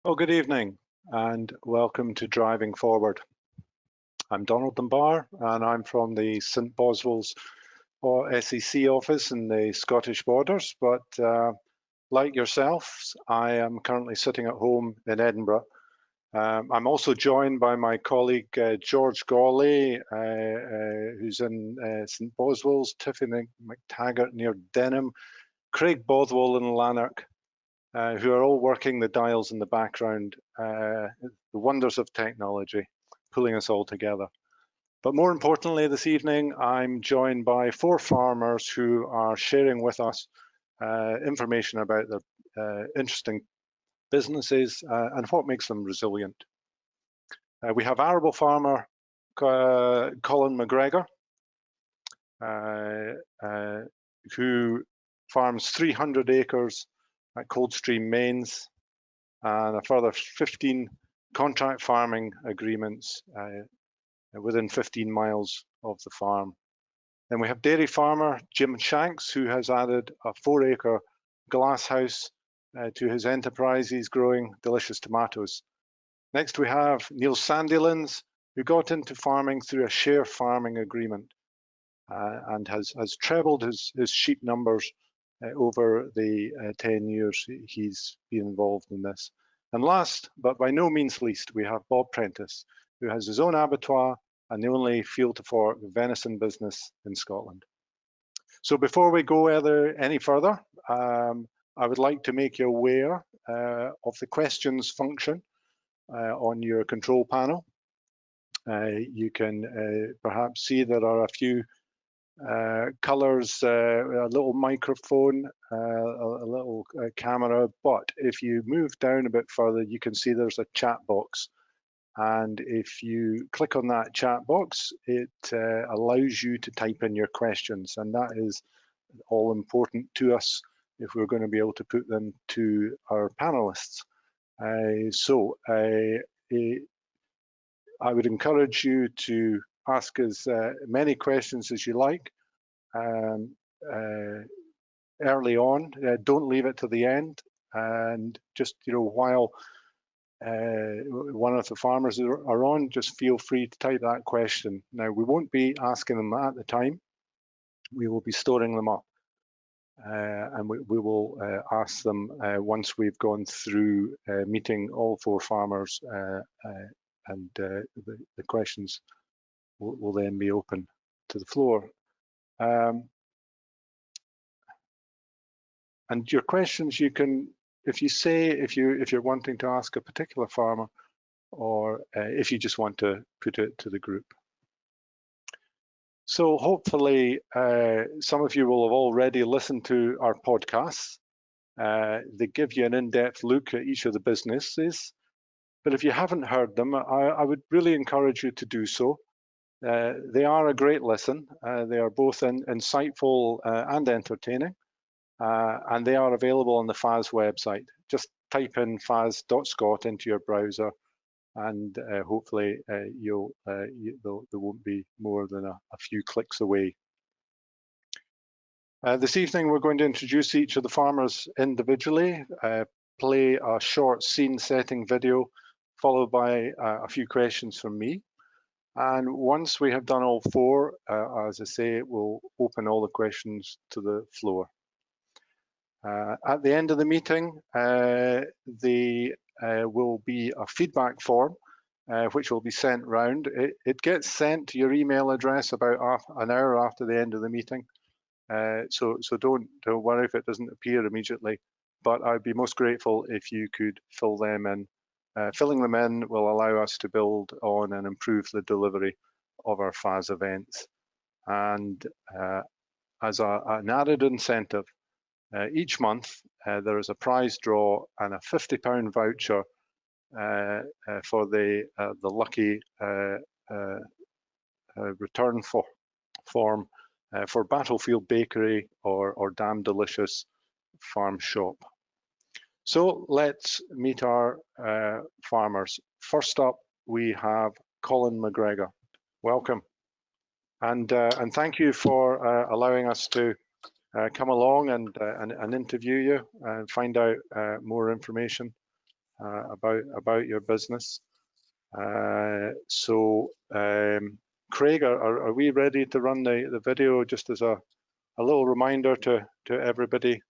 Well, good evening and welcome to Driving Forward. I'm Donald Dunbar and I'm from the St Boswell's or SEC office in the Scottish Borders, but like yourselves, I am currently sitting at home in Edinburgh. I'm also joined by my colleague George Gawley, who's in St Boswell's, Tiffany McTaggart near Denham, Craig Bothwell in Lanark, who are all working the dials in the background, the wonders of technology, pulling us all together. But more importantly, this evening, I'm joined by 4 farmers who are sharing with us information about their interesting businesses and what makes them resilient. We have arable farmer Colin McGregor, who farms 300 acres at Coldstream Mains and a further 15 contract farming agreements within 15 miles of the farm. Then we have dairy farmer Jim Shanks, who has added a 4-acre glasshouse to his enterprise. He's growing delicious tomatoes. Next we have Neal Sandulins, who got into farming through a share farming agreement and has trebled his sheep numbers over the 10 years he's been involved in this. And last, but by no means least, we have Bob Prentice, who has his own abattoir and the only field to fork venison business in Scotland. So before we go any further, I would like to make you aware of the questions function on your control panel. You can perhaps see there are a few colors, a little microphone, a little camera, but if you move down a bit further, you can see there's a chat box. And if you click on that chat box, it allows you to type in your questions, and that is all important to us if we're going to be able to put them to our panelists. I would encourage you to ask as many questions as you like early on. Don't leave it to the end. And just, while one of the farmers are on, just feel free to type that question. Now, we won't be asking them at the time. We will be storing them up. And we will ask them once we've gone through meeting all 4 farmers, and the questions will then be open to the floor. And your questions, you can, if you're wanting to ask a particular farmer, or if you just want to put it to the group. So hopefully some of you will have already listened to our podcasts. They give you an in-depth look at each of the businesses. But if you haven't heard them, I would really encourage you to do so. They are a great listen. They are both insightful and entertaining. And they are available on the FAS website. Just type in fas.scot into your browser, and hopefully there won't be more than a few clicks away. This evening we're going to introduce each of the farmers individually, play a short scene setting video, followed by a few questions from me. And once we have done all 4, as I say, we'll open all the questions to the floor. At the end of the meeting, there will be a feedback form which will be sent round. It gets sent to your email address about an hour after the end of the meeting. So don't worry if it doesn't appear immediately, but I'd be most grateful if you could fill them in. Filling them in will allow us to build on and improve the delivery of our FAS events. And as an added incentive, each month there is a prize draw and a £50 voucher for the lucky return form for Battlefield Bakery or Damn Delicious Farm Shop. So let's meet our farmers. First up, we have Colin McGregor. Welcome, and thank you for allowing us to come along and interview you and find out more information about your business. Craig, are we ready to run the video just as a little reminder to everybody?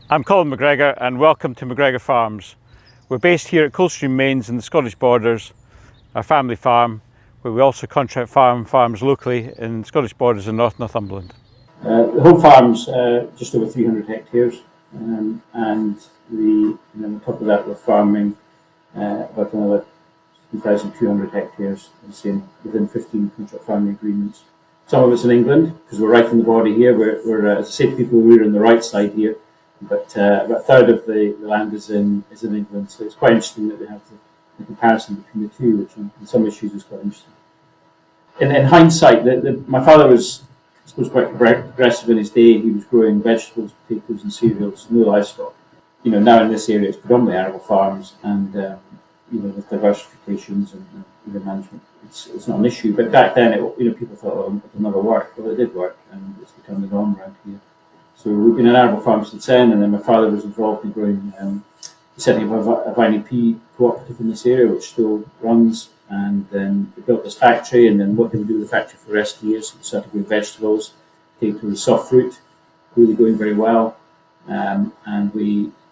I'm Colin McGregor and welcome to McGregor Farms. We're based here at Coldstream Mains in the Scottish Borders, our family farm, where we also contract farms locally in Scottish Borders and North Northumberland. The whole farm's just over 300 hectares, and on top of that we're farming about another 2,200 hectares, within 15 contract farming agreements. Some of it's in England, because we're right in the border here. We're as I say to people, we're on the right side here, but about a third of the land is in England, so it's quite interesting that we have the comparison between the two, which in some issues is quite interesting. In hindsight, my father was, I suppose, quite progressive in his day. He was growing vegetables, potatoes and cereals, no livestock. Now in this area it's predominantly arable farms, and with diversifications and management, it's not an issue. But back then, people thought, it would never work. Well, it did work, and it's become the norm around here. So we've been an arable farm since then, and then my father was involved in growing, setting up a vine and pea cooperative in this area, which still runs. And then we built this factory, and then what did we do with the factory for the rest of the year? So we started growing vegetables, potatoes, soft fruit, really going very well.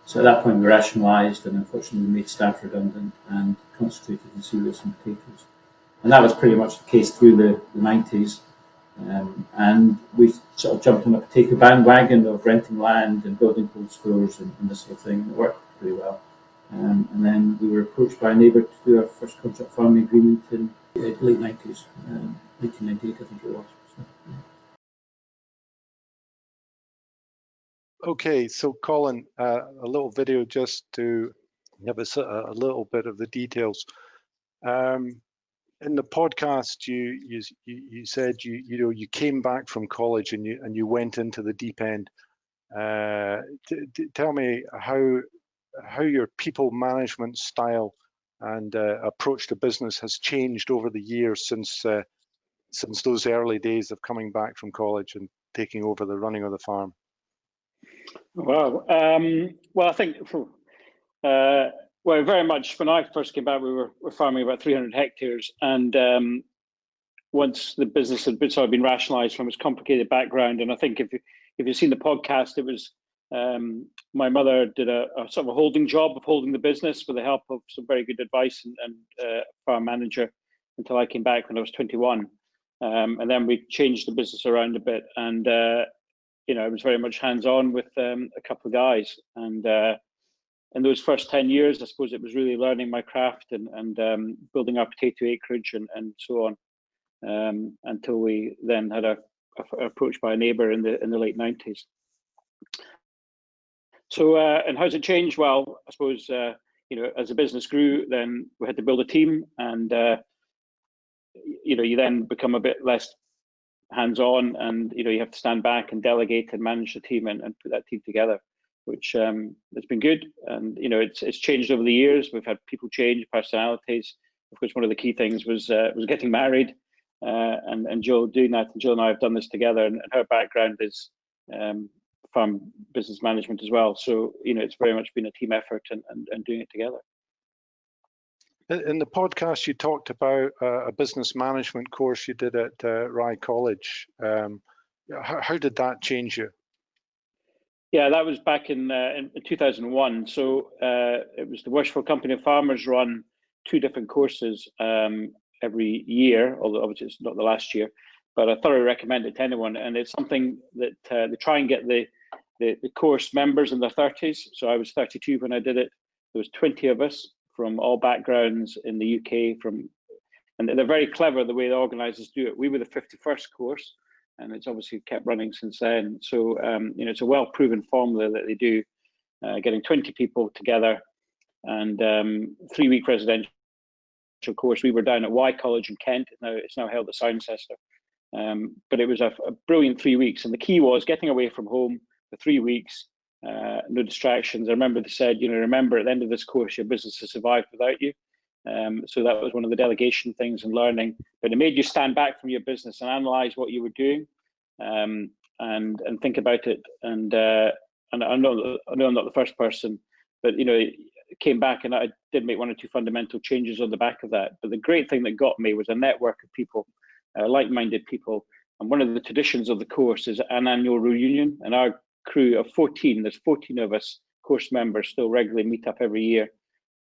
So at that point we rationalised, and unfortunately we made staff redundant and concentrated on cereals and potatoes. And that was pretty much the case through the 90s. And we sort of jumped on a potato bandwagon of renting land and building cold stores and this sort of thing, and it worked pretty well. And then we were approached by a neighbour to do our first contract farming agreement in the late 90s, 1998 I think it was. So, yeah. Okay, so Colin, a little video just to give us a little bit of the details. In the podcast, you said you came back from college and you went into the deep end. Tell me how your people management style and approach to business has changed over the years since those early days of coming back from college and taking over the running of the farm. Wow. Well, I think very much when I first came back, we were farming about 300 hectares, and once the business had been rationalised from its complicated background, and I think if you've seen the podcast, it was my mother did a sort of a holding job of holding the business with the help of some very good advice and farm manager until I came back when I was 21, and then we changed the business around a bit, and it was very much hands-on with a couple of guys, and in those first 10 years, I suppose it was really learning my craft and building our potato acreage and so on, until we then had a approached by a neighbour in the late 90s. So, and how's it changed? Well, I suppose, as the business grew, then we had to build a team, and, you then become a bit less hands-on, and, you have to stand back and delegate and manage the team and put that team together, which has been good. And, it's changed over the years. We've had people change, personalities. Of course, one of the key things was getting married, and Jill doing that. And Jill and I have done this together, and her background is farm business management as well. So, it's very much been a team effort and doing it together. In the podcast, you talked about a business management course you did at Rye College. How did that change you? Yeah, that was back in 2001. So it was the Worshipful Company of Farmers run 2 different courses every year, although obviously it's not the last year, but I thoroughly recommend it to anyone. And it's something that they try and get the course members in their 30s. So I was 32 when I did it. There was 20 of us from all backgrounds in the UK, and they're very clever the way the organisers do it. We were the 51st course, and it's obviously kept running since then. So, it's a well-proven formula that they do, getting 20 people together, and 3-week residential course. We were down at Y College in Kent. It's now held at Cirencester. But it was a brilliant 3 weeks, and the key was getting away from home for 3 weeks, no distractions. I remember they said, remember at the end of this course, your business has survived without you. So that was one of the delegation things and learning, but it made you stand back from your business and analyze what you were doing, and think about it. And and I know I'm not the first person, but came back and I did make one or two fundamental changes on the back of that. But the great thing that got me was a network of people, like-minded people. And one of the traditions of the course is an annual reunion. And our crew of 14, there's 14 of us course members, still regularly meet up every year.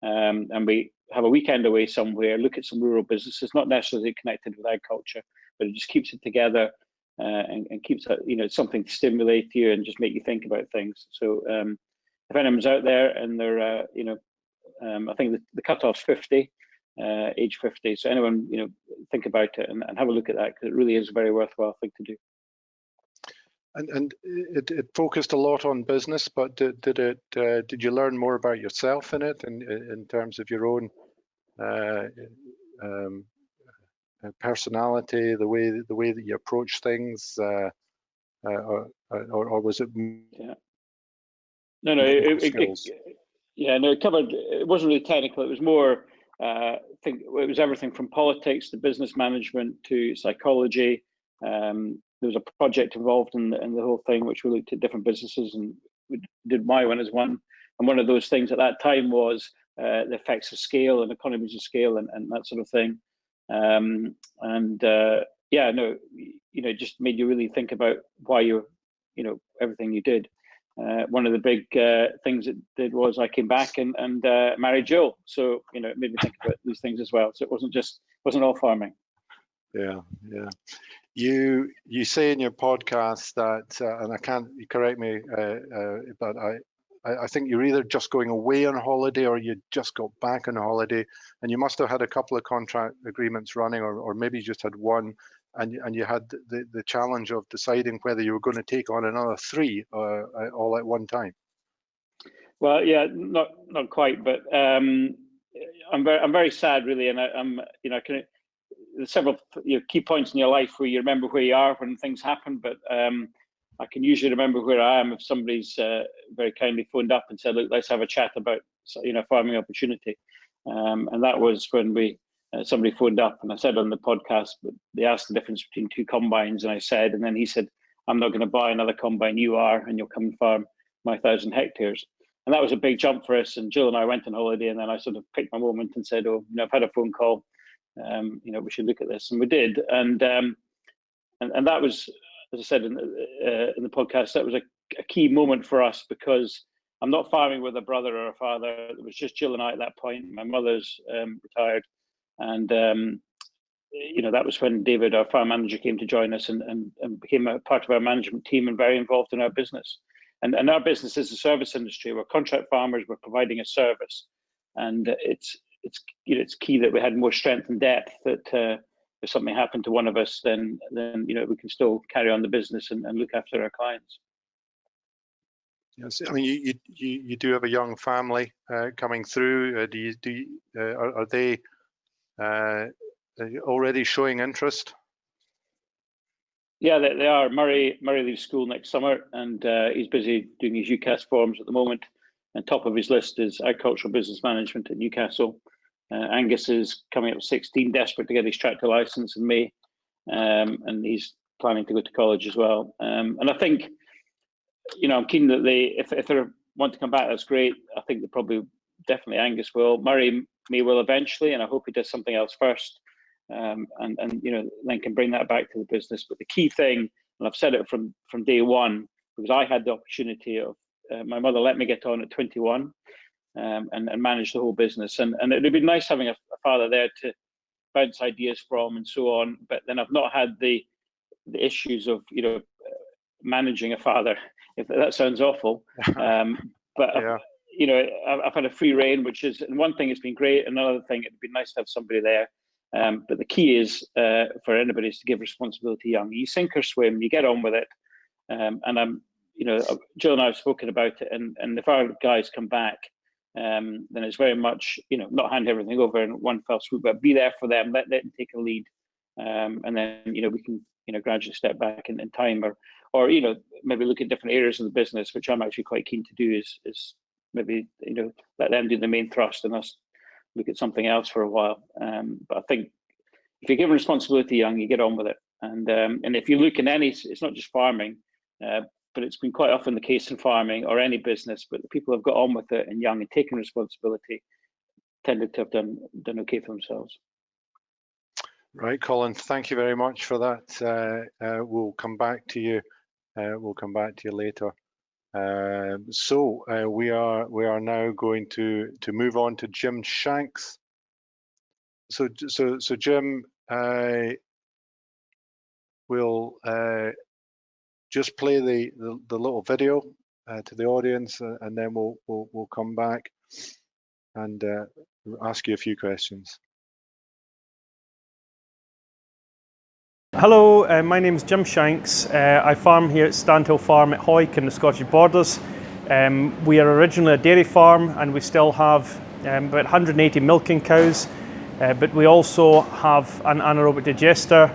And we have a weekend away somewhere, look at some rural businesses, not necessarily connected with agriculture, but it just keeps it together and keeps it, something to stimulate you and just make you think about things. So if anyone's out there and they're, I think the cutoff's 50, age 50. So anyone, think about it and have a look at that, because it really is a very worthwhile thing to do. And it focused a lot on business, but did you learn more about yourself in it, in terms of your own personality, the way that you approach things, or was it? Yeah. No, it covered. It wasn't really technical. It was more. I think it was everything from politics to business management to psychology. There was a project involved in the whole thing, which we looked at different businesses, and we did my one as one. And one of those things at that time was the effects of scale and economies of scale and that sort of thing. It just made you really think about why everything you did. One of the big things it did was I came back and married Jill. So, it made me think about these things as well. So it wasn't all farming. Yeah. You say in your podcast that, and I can't, correct me, but I think you're either just going away on holiday or you just got back on holiday, and you must have had a couple of contract agreements running, or maybe you just had one, and you had the challenge of deciding whether you were going to take on another 3 all at one time. Well, yeah, not quite, but I'm very sad, really, and there's several key points in your life where you remember where you are when things happen, but I can usually remember where I am if somebody's very kindly phoned up and said, look, let's have a chat about farming opportunity. And that was when somebody phoned up, and I said on the podcast, but they asked the difference between 2 combines, and I said, and then he said, I'm not going to buy another combine, you are, and you'll come and farm my 1,000 hectares. And that was a big jump for us. And Jill and I went on holiday, and then I sort of picked my moment and said, I've had a phone call. We should look at this, and we did. And that was, as I said in the podcast, that was a key moment for us, because I'm not farming with a brother or a father. It was just Jill and I at that point. My mother's retired, and that was when David, our farm manager, came to join us and became a part of our management team and very involved in our business. And our business is a service industry. We're contract farmers. We're providing a service, and it's key that we had more strength and depth, that if something happened to one of us, then we can still carry on the business and look after our clients. Yes, I mean you do have a young family coming through. Are they already showing interest? Yeah, they are. Murray leaves school next summer, and he's busy doing his UCAS forms at the moment. And top of his list is agricultural business management at Newcastle. Angus is coming up 16, desperate to get his tractor license in May, and he's planning to go to college as well. And I think, I'm keen that if they want to come back, that's great. I think definitely Angus will. Murray may will eventually, and I hope he does something else first, and then can bring that back to the business. But the key thing, and I've said it from day one, because I had the opportunity of my mother let me get on at 21. And manage the whole business, and it'd be nice having a father there to bounce ideas from and so on. But then I've not had the issues of managing a father, if that sounds awful. But yeah. I've had a free reign, which is, and one thing it's been great. Another thing, it'd be nice to have somebody there. But the key is for anybody is to give responsibility young. You sink or swim, you get on with it. And I'm, Jill and I have spoken about it. And if our guys come back, then it's very much, not hand everything over in one fell swoop, but be there for them, let them take a lead, and then we can gradually step back in time, or maybe look at different areas of the business, which I'm actually quite keen to do, is maybe let them do the main thrust and us look at something else for a while. But I think if you're given responsibility young, you get on with it, and if you look in it's not just farming. but it's been quite often the case in farming or any business. But the people who've got on with it and young and taken responsibility tended to have done okay for themselves. Right, Colin. Thank you very much for that. We'll come back to you. We'll come back to you later. We are now going to move on to Jim Shanks. So Jim, we'll just play the little video to the audience, and then we'll come back and ask you a few questions. Hello, my name is Jim Shanks. I farm here at Standhill Farm at Hoyk in the Scottish Borders. We are originally a dairy farm, and we still have about 180 milking cows, but we also have an anaerobic digester,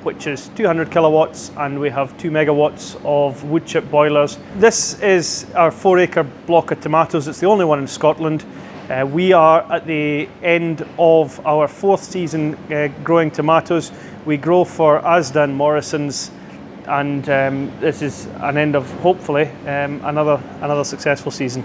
which is 200 kilowatts, and we have 2 megawatts of wood chip boilers. This is our 4-acre block of tomatoes. It's the only one in Scotland. We are at the end of our 4th season growing tomatoes. We grow for Asda and Morrison's, and this is an end of, hopefully, another successful season.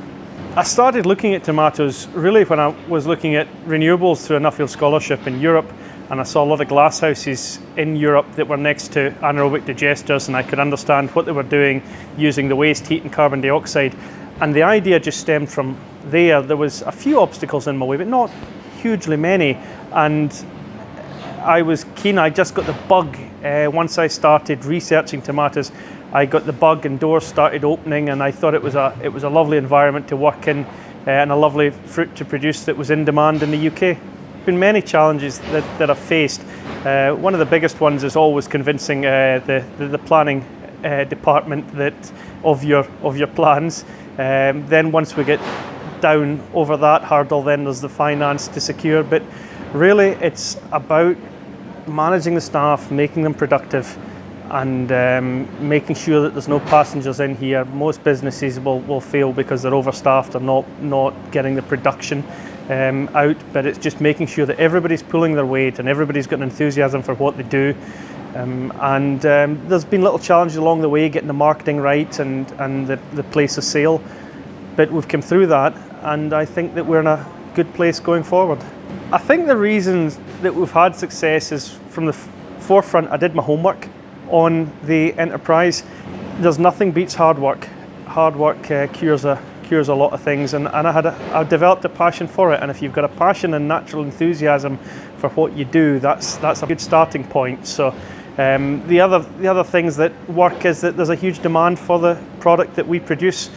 I started looking at tomatoes really when I was looking at renewables through a Nuffield scholarship in Europe, and I saw a lot of glasshouses in Europe that were next to anaerobic digesters, and I could understand what they were doing using the waste heat and carbon dioxide. And the idea just stemmed from there. There was a few obstacles in my way, but not hugely many. And I was keen. I just got the bug once I started researching tomatoes. I got the bug and doors started opening, and I thought it was a lovely environment to work in and a lovely fruit to produce that was in demand in the UK. Been many challenges that I've faced. One of the biggest ones is always convincing the planning department of your plans. Then once we get down over that hurdle, then there's the finance to secure. But really, it's about managing the staff, making them productive, and making sure that there's no passengers in here. Most businesses will fail because they're overstaffed or not getting the production out, but it's just making sure that everybody's pulling their weight and everybody's got an enthusiasm for what they do. There's been little challenges along the way, getting the marketing right and the place of sale, but we've come through that, and I think that we're in a good place going forward. I think the reasons that we've had success is from the forefront. I did my homework on the enterprise. There's nothing beats hard work. Hard work cures a lot of things, and I developed a passion for it. And if you've got a passion and natural enthusiasm for what you do, that's a good starting point. So the other things that work is that there's a huge demand for the product that we produce.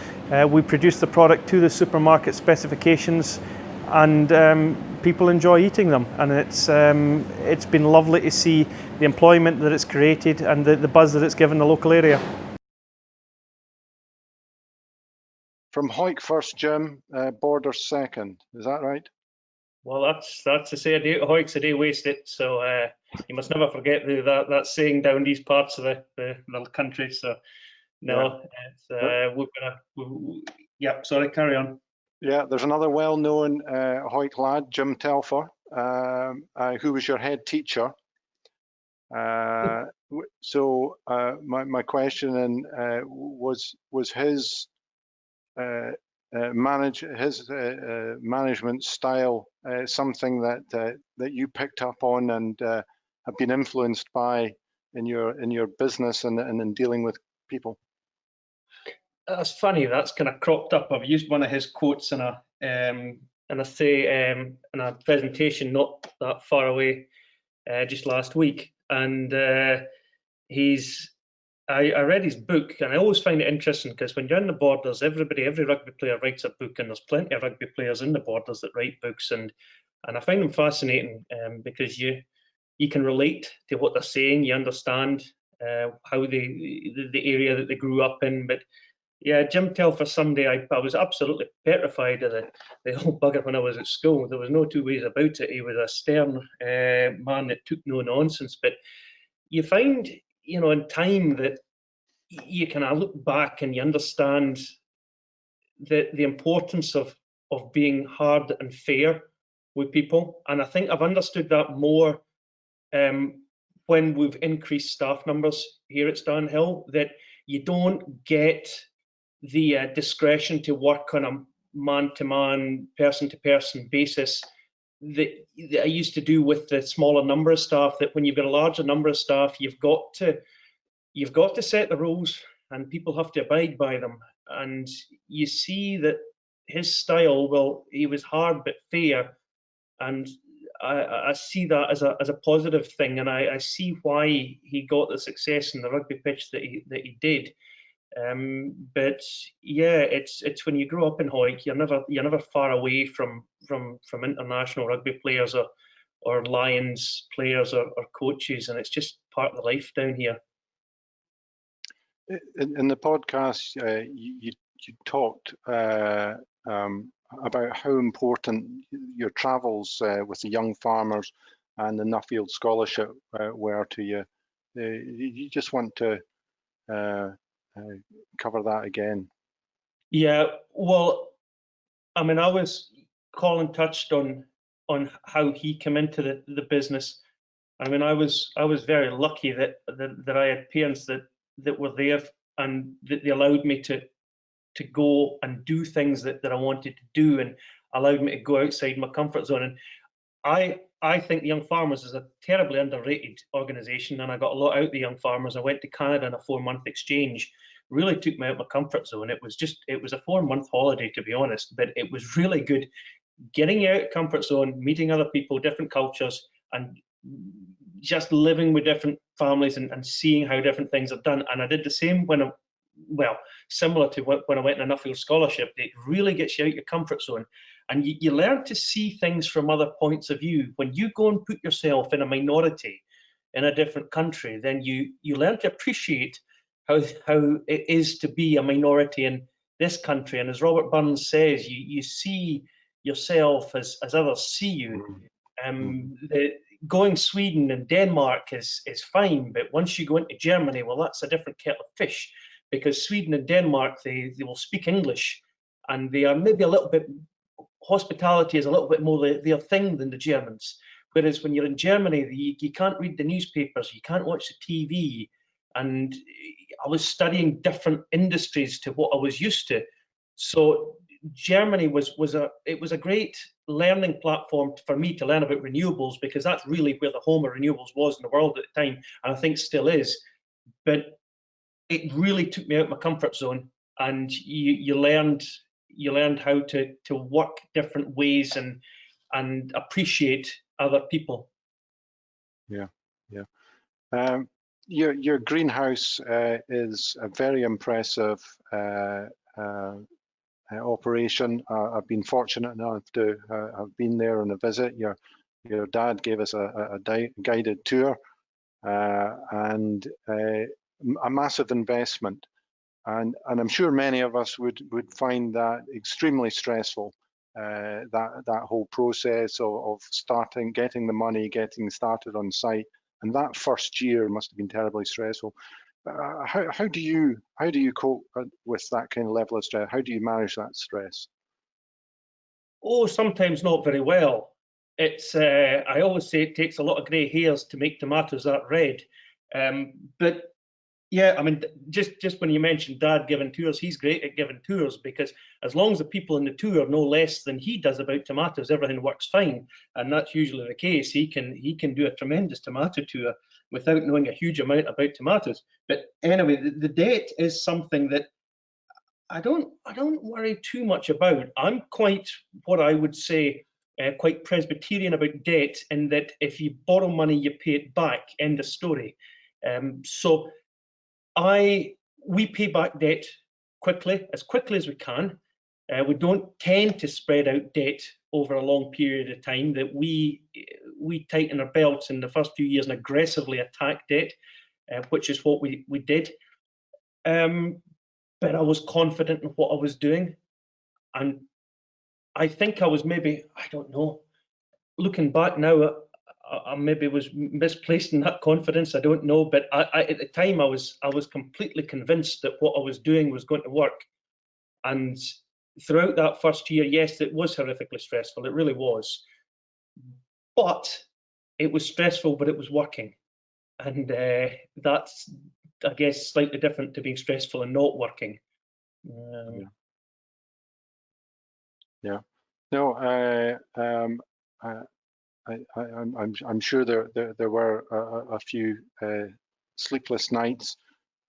We produce the product to the supermarket specifications, and people enjoy eating them. And it's been lovely to see the employment that it's created and the buzz that it's given the local area. From Hoyk first, Jim, Borders second. Is that right? Well, that's to say, Hoyk's a day wasted. So you must never forget that saying down these parts of the country. So no, yeah. Sorry, carry on. Yeah, there's another well-known Hoyk lad, Jim Telfer, who was your head teacher. So my question was his management style something that you picked up on and have been influenced by in your business and in dealing with people? That's funny. That's kind of cropped up. I've used one of his quotes in a presentation not that far away just last week, and I read his book, and I always find it interesting because when you're in the Borders, every rugby player writes a book, and there's plenty of rugby players in the Borders that write books, and I find them fascinating because you can relate to what they're saying, you understand how the area that they grew up in. But yeah, Jim Telfer, someday I was absolutely petrified of the old bugger when I was at school. There was no two ways about it. He was a stern man that took no nonsense. But you find, in time that you kind of look back and you understand the importance of being hard and fair with people. And I think I've understood that more when we've increased staff numbers here at Standhill, that you don't get the discretion to work on a man-to-man, person-to-person basis that I used to do with the smaller number of staff. That when you've got a larger number of staff, you've got to set the rules, and people have to abide by them. And you see that his style, well, he was hard but fair, and I see that as a positive thing, and I see why he got the success in the rugby pitch that he did. But yeah, it's when you grow up in Hawick, you're never far away from international rugby players or Lions players or coaches, and it's just part of the life down here. In the podcast, you talked about how important your travels with the young farmers and the Nuffield Scholarship were to you. You just want to cover that again? Yeah, well, I mean, Colin touched on how he came into the business. I mean, I was very lucky that I had parents that were there and that they allowed me to go and do things that I wanted to do, and allowed me to go outside my comfort zone. And I think the Young Farmers is a terribly underrated organisation, and I got a lot out of the Young Farmers. I went to Canada on a 4-month exchange. Really took me out of my comfort zone. It was a 4-month holiday, to be honest, but it was really good getting out of comfort zone, meeting other people, different cultures, and just living with different families and seeing how different things are done. And I did the same similar to when I went on a Nuffield Scholarship. It really gets you out of your comfort zone, and you learn to see things from other points of view. When you go and put yourself in a minority in a different country, then you learn to appreciate how it is to be a minority in this country. And as Robert Burns says, you see yourself as others see you. Going Sweden and Denmark is fine, but once you go into Germany, well, that's a different kettle of fish, because Sweden and Denmark, they will speak English, and they are maybe a little bit, hospitality is a little bit more their thing than the Germans. Whereas when you're in Germany, you can't read the newspapers, you can't watch the TV, and I was studying different industries to what I was used to. So Germany was a great learning platform for me to learn about renewables, because that's really where the home of renewables was in the world at the time, and I think still is. But it really took me out of my comfort zone, and you learned how to work different ways and appreciate other people. Yeah. Your greenhouse is a very impressive operation. I've been fortunate enough to have been there on a visit. Your dad gave us a guided tour, and a massive investment. And I'm sure many of us would find that extremely stressful. That whole process of getting the money, getting started on site, and that first year must have been terribly stressful. How do you cope with that kind of level of stress? How do you manage that stress? Oh, sometimes not very well. It's I always say it takes a lot of grey hairs to make tomatoes that red. But yeah, I mean, just when you mentioned Dad giving tours, he's great at giving tours, because as long as the people in the tour know less than he does about tomatoes, everything works fine, and that's usually the case. He can do a tremendous tomato tour without knowing a huge amount about tomatoes. But anyway, the debt is something that I don't worry too much about. I'm quite, what I would say, quite Presbyterian about debt, in that if you borrow money, you pay it back. End of story. So we pay back debt as quickly as we can. We don't tend to spread out debt over a long period of time. That we tighten our belts in the first few years and aggressively attack debt, which is what we did. But I was confident in what I was doing, and I think I was maybe, I don't know, looking back now, I maybe was misplaced in that confidence. I don't know, but at the time I was completely convinced that what I was doing was going to work. And throughout that first year, yes, it was horrifically stressful. It really was. But it was stressful, but it was working. and that's, I guess, slightly different to being stressful and not working. Yeah. No, I'm sure there were a few sleepless nights,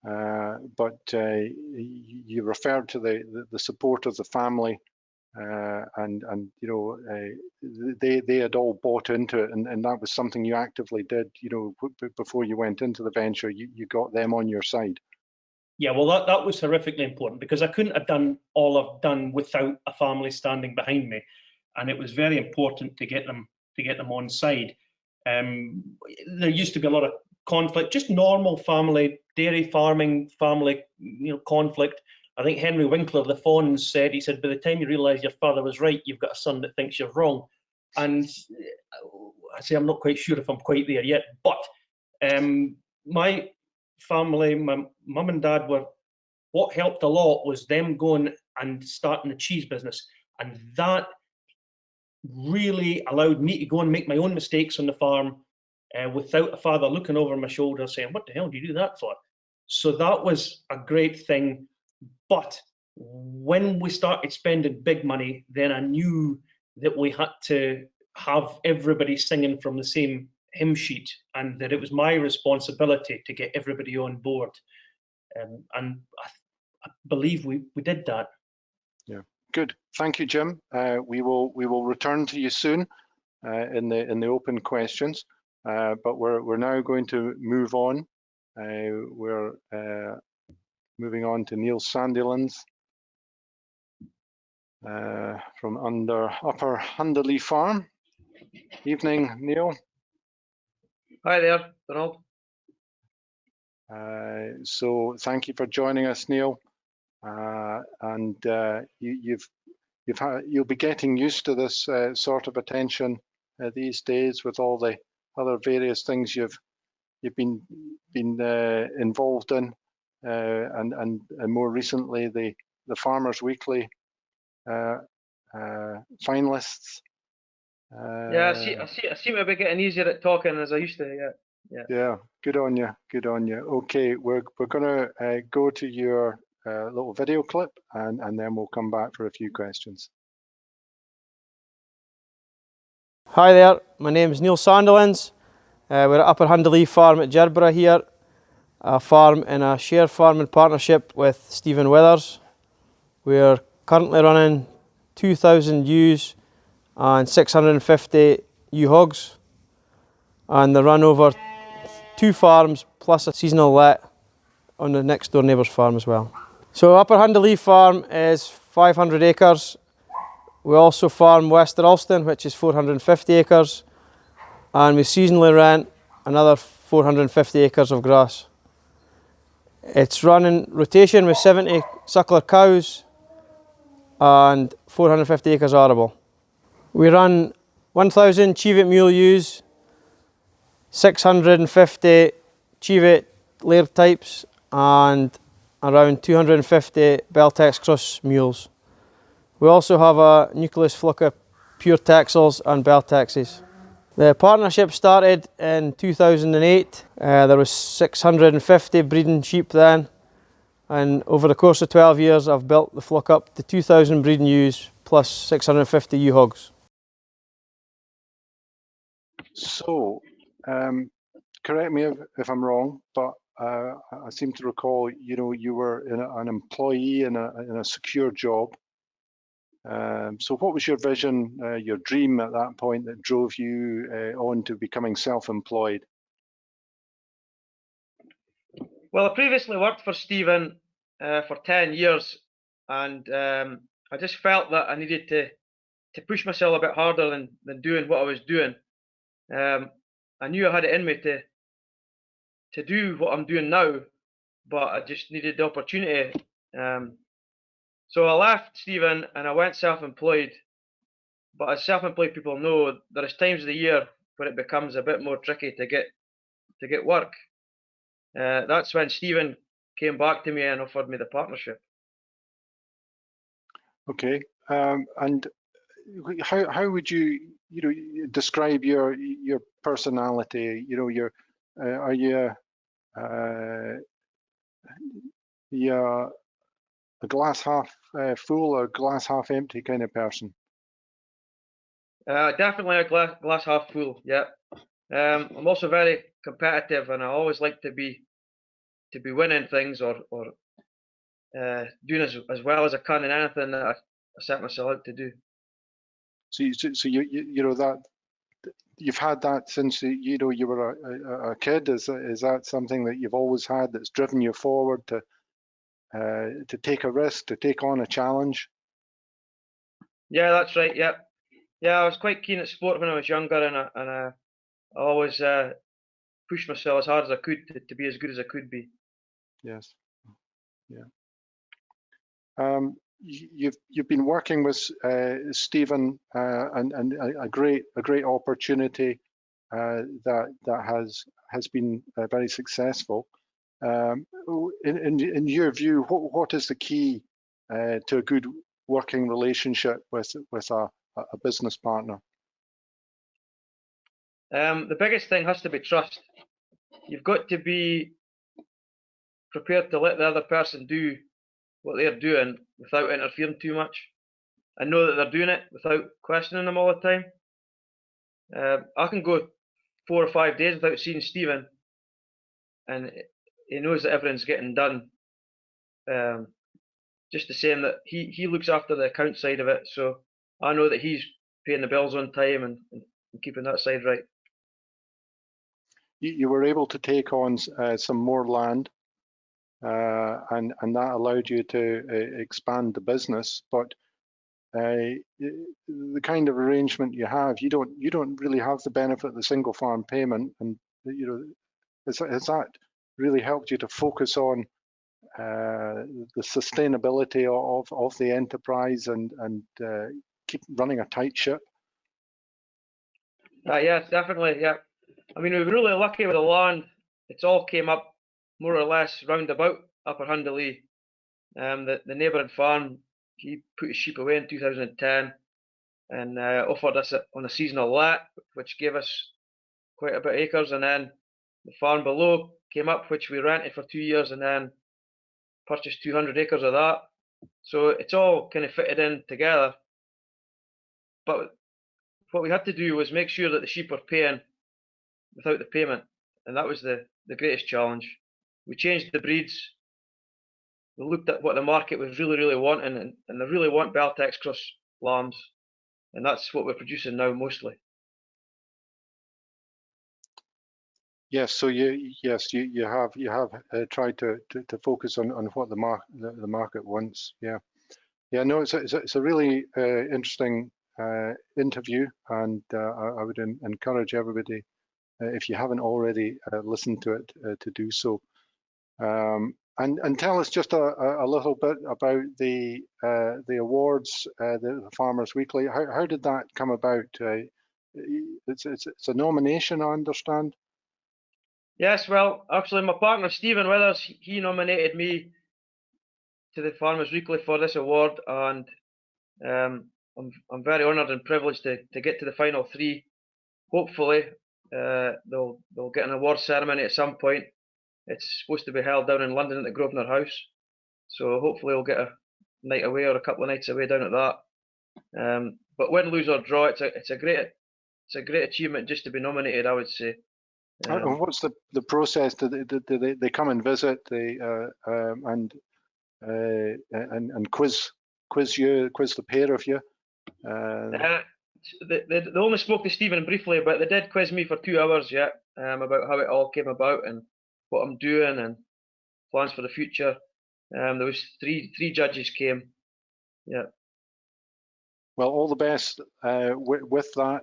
but you referred to the support of the family, and you know, they had all bought into it, and that was something you actively did. You know, before you went into the venture, you got them on your side. Yeah, well, that was horrifically important, because I couldn't have done all I've done without a family standing behind me, and it was very important to get them on side. There used to be a lot of conflict, just normal family dairy farming, family, you know, conflict. I think Henry Winkler, the Fawns, said, he said, by the time you realise your father was right, you've got a son that thinks you're wrong. And I say I'm not quite sure if I'm quite there yet, but my family, my mum and dad were, what helped a lot was them going and starting the cheese business, and that really allowed me to go and make my own mistakes on the farm without a father looking over my shoulder saying, what the hell do you do that for? So that was a great thing. But when we started spending big money, then I knew that we had to have everybody singing from the same hymn sheet, and that it was my responsibility to get everybody on board. And I believe we did that. Yeah, good. Thank you, Jim. We will return to you soon in the open questions, but we're now going to move on. We're moving on to Neal Sandulins from Upper Hunderley Farm. Evening, Neal. Hi there, Donald. So thank you for joining us, Neal. And you'll be getting used to this sort of attention these days, with all the other various things you've been involved in, and more recently the Farmers Weekly finalists. Yeah, I seem to be getting easier at talking as I used to. Yeah. Good on you. Good on you. Okay, we're gonna go to your little video clip, and then we'll come back for a few questions. Hi there, my name is Neal Sandulins. We're at Upper Hunderley Farm at Gerbera here, a farm in a share farming partnership with Stephen Withers. We're currently running 2,000 ewes and 650 ewe hogs, and they run over 2 farms plus a seasonal let on the next door neighbour's farm as well. So Upper Hunderley Farm is 500 acres. We also farm Wester Ulston, which is 450 acres, and we seasonally rent another 450 acres of grass. It's run in rotation with 70 suckler cows and 450 acres arable. We run 1,000 Cheviot mule ewes, 650 Cheviot laird types, and around 250 Beltex cross mules. We also have a nucleus fluca pure Texels and Beltexes. The partnership started in 2008. There was 650 breeding sheep then, and over the course of 12 years I've built the flock up to 2,000 breeding ewes plus 650 ewe hogs. So, correct me if I'm wrong, but I seem to recall, you know, you were an employee in a secure job. So what was your vision, your dream at that point that drove you on to becoming self-employed? Well, I previously worked for Stephen for 10 years, and I just felt that I needed to push myself a bit harder than doing what I was doing. I knew I had it in me to do what I'm doing now, but I just needed the opportunity. So I left Stephen and I went self-employed. But as self-employed people know, there is times of the year where it becomes a bit more tricky to get work. That's when Stephen came back to me and offered me the partnership. Okay, and how would you describe your personality? You know, are you a glass half full or glass half empty kind of person? Definitely a glass half full. Yeah. I'm also very competitive, and I always like to be winning things or doing as well as I can in anything that I set myself out to do. So you know that you've had that since you were a kid. Is that something that you've always had that's driven you forward to take a risk, to take on a challenge? Yeah, that's right. Yeah, I was quite keen at sport when I was younger, and I always pushed myself as hard as I could to be as good as I could be. Yes. Yeah. You've been working with Stephen, and a great opportunity that has been very successful. In your view, what is the key to a good working relationship with a business partner? The biggest thing has to be trust. You've got to be prepared to let the other person do what they're doing without interfering too much, and know that they're doing it without questioning them all the time. I can go 4 or 5 days without seeing Stephen, and he knows that everything's getting done. Just the same that he looks after the account side of it, so I know that he's paying the bills on time and keeping that side right. You were able to take on some more land, and that allowed you to expand the business. But the kind of arrangement you have, you don't really have the benefit of the single farm payment, and has that really helped you to focus on the sustainability of the enterprise and keep running a tight ship? Yeah, definitely. Yeah, I mean, we were really lucky with the land. It's all came up more or less round about Upper Hundalee. The neighbouring farm, he put his sheep away in 2010 and offered us on a seasonal let, which gave us quite a bit of acres. And then the farm below came up, which we rented for 2 years, and then purchased 200 acres of that. So it's all kind of fitted in together. But what we had to do was make sure that the sheep were paying without the payment, and that was the greatest challenge. We changed the breeds. We looked at what the market was really wanting, and they really want Beltex cross lambs, and that's what we're producing now mostly. Yes, so you have tried to focus on what the market wants. Yeah, no, it's a really interesting interview, and I would encourage everybody, if you haven't already listened to it, to do so. And tell us just a little bit about the awards, the Farmers Weekly. How did that come about? It's a nomination, I understand. Yes, well, actually, my partner Stephen Withers, he nominated me to the Farmers Weekly for this award, and I'm very honoured and privileged to get to the final 3. Hopefully, they'll get an award ceremony at some point. It's supposed to be held down in London at the Grosvenor House, so hopefully we'll get a night away or a couple of nights away down at that. But win, lose or draw, it's a great achievement just to be nominated, I would say. And what's the process? Do they come and visit? They and quiz the pair of you? They only spoke to Stephen briefly, but they did quiz me for 2 hours, yeah, about how it all came about and what I'm doing and plans for the future. There was three judges came, yeah. Well, all the best with that,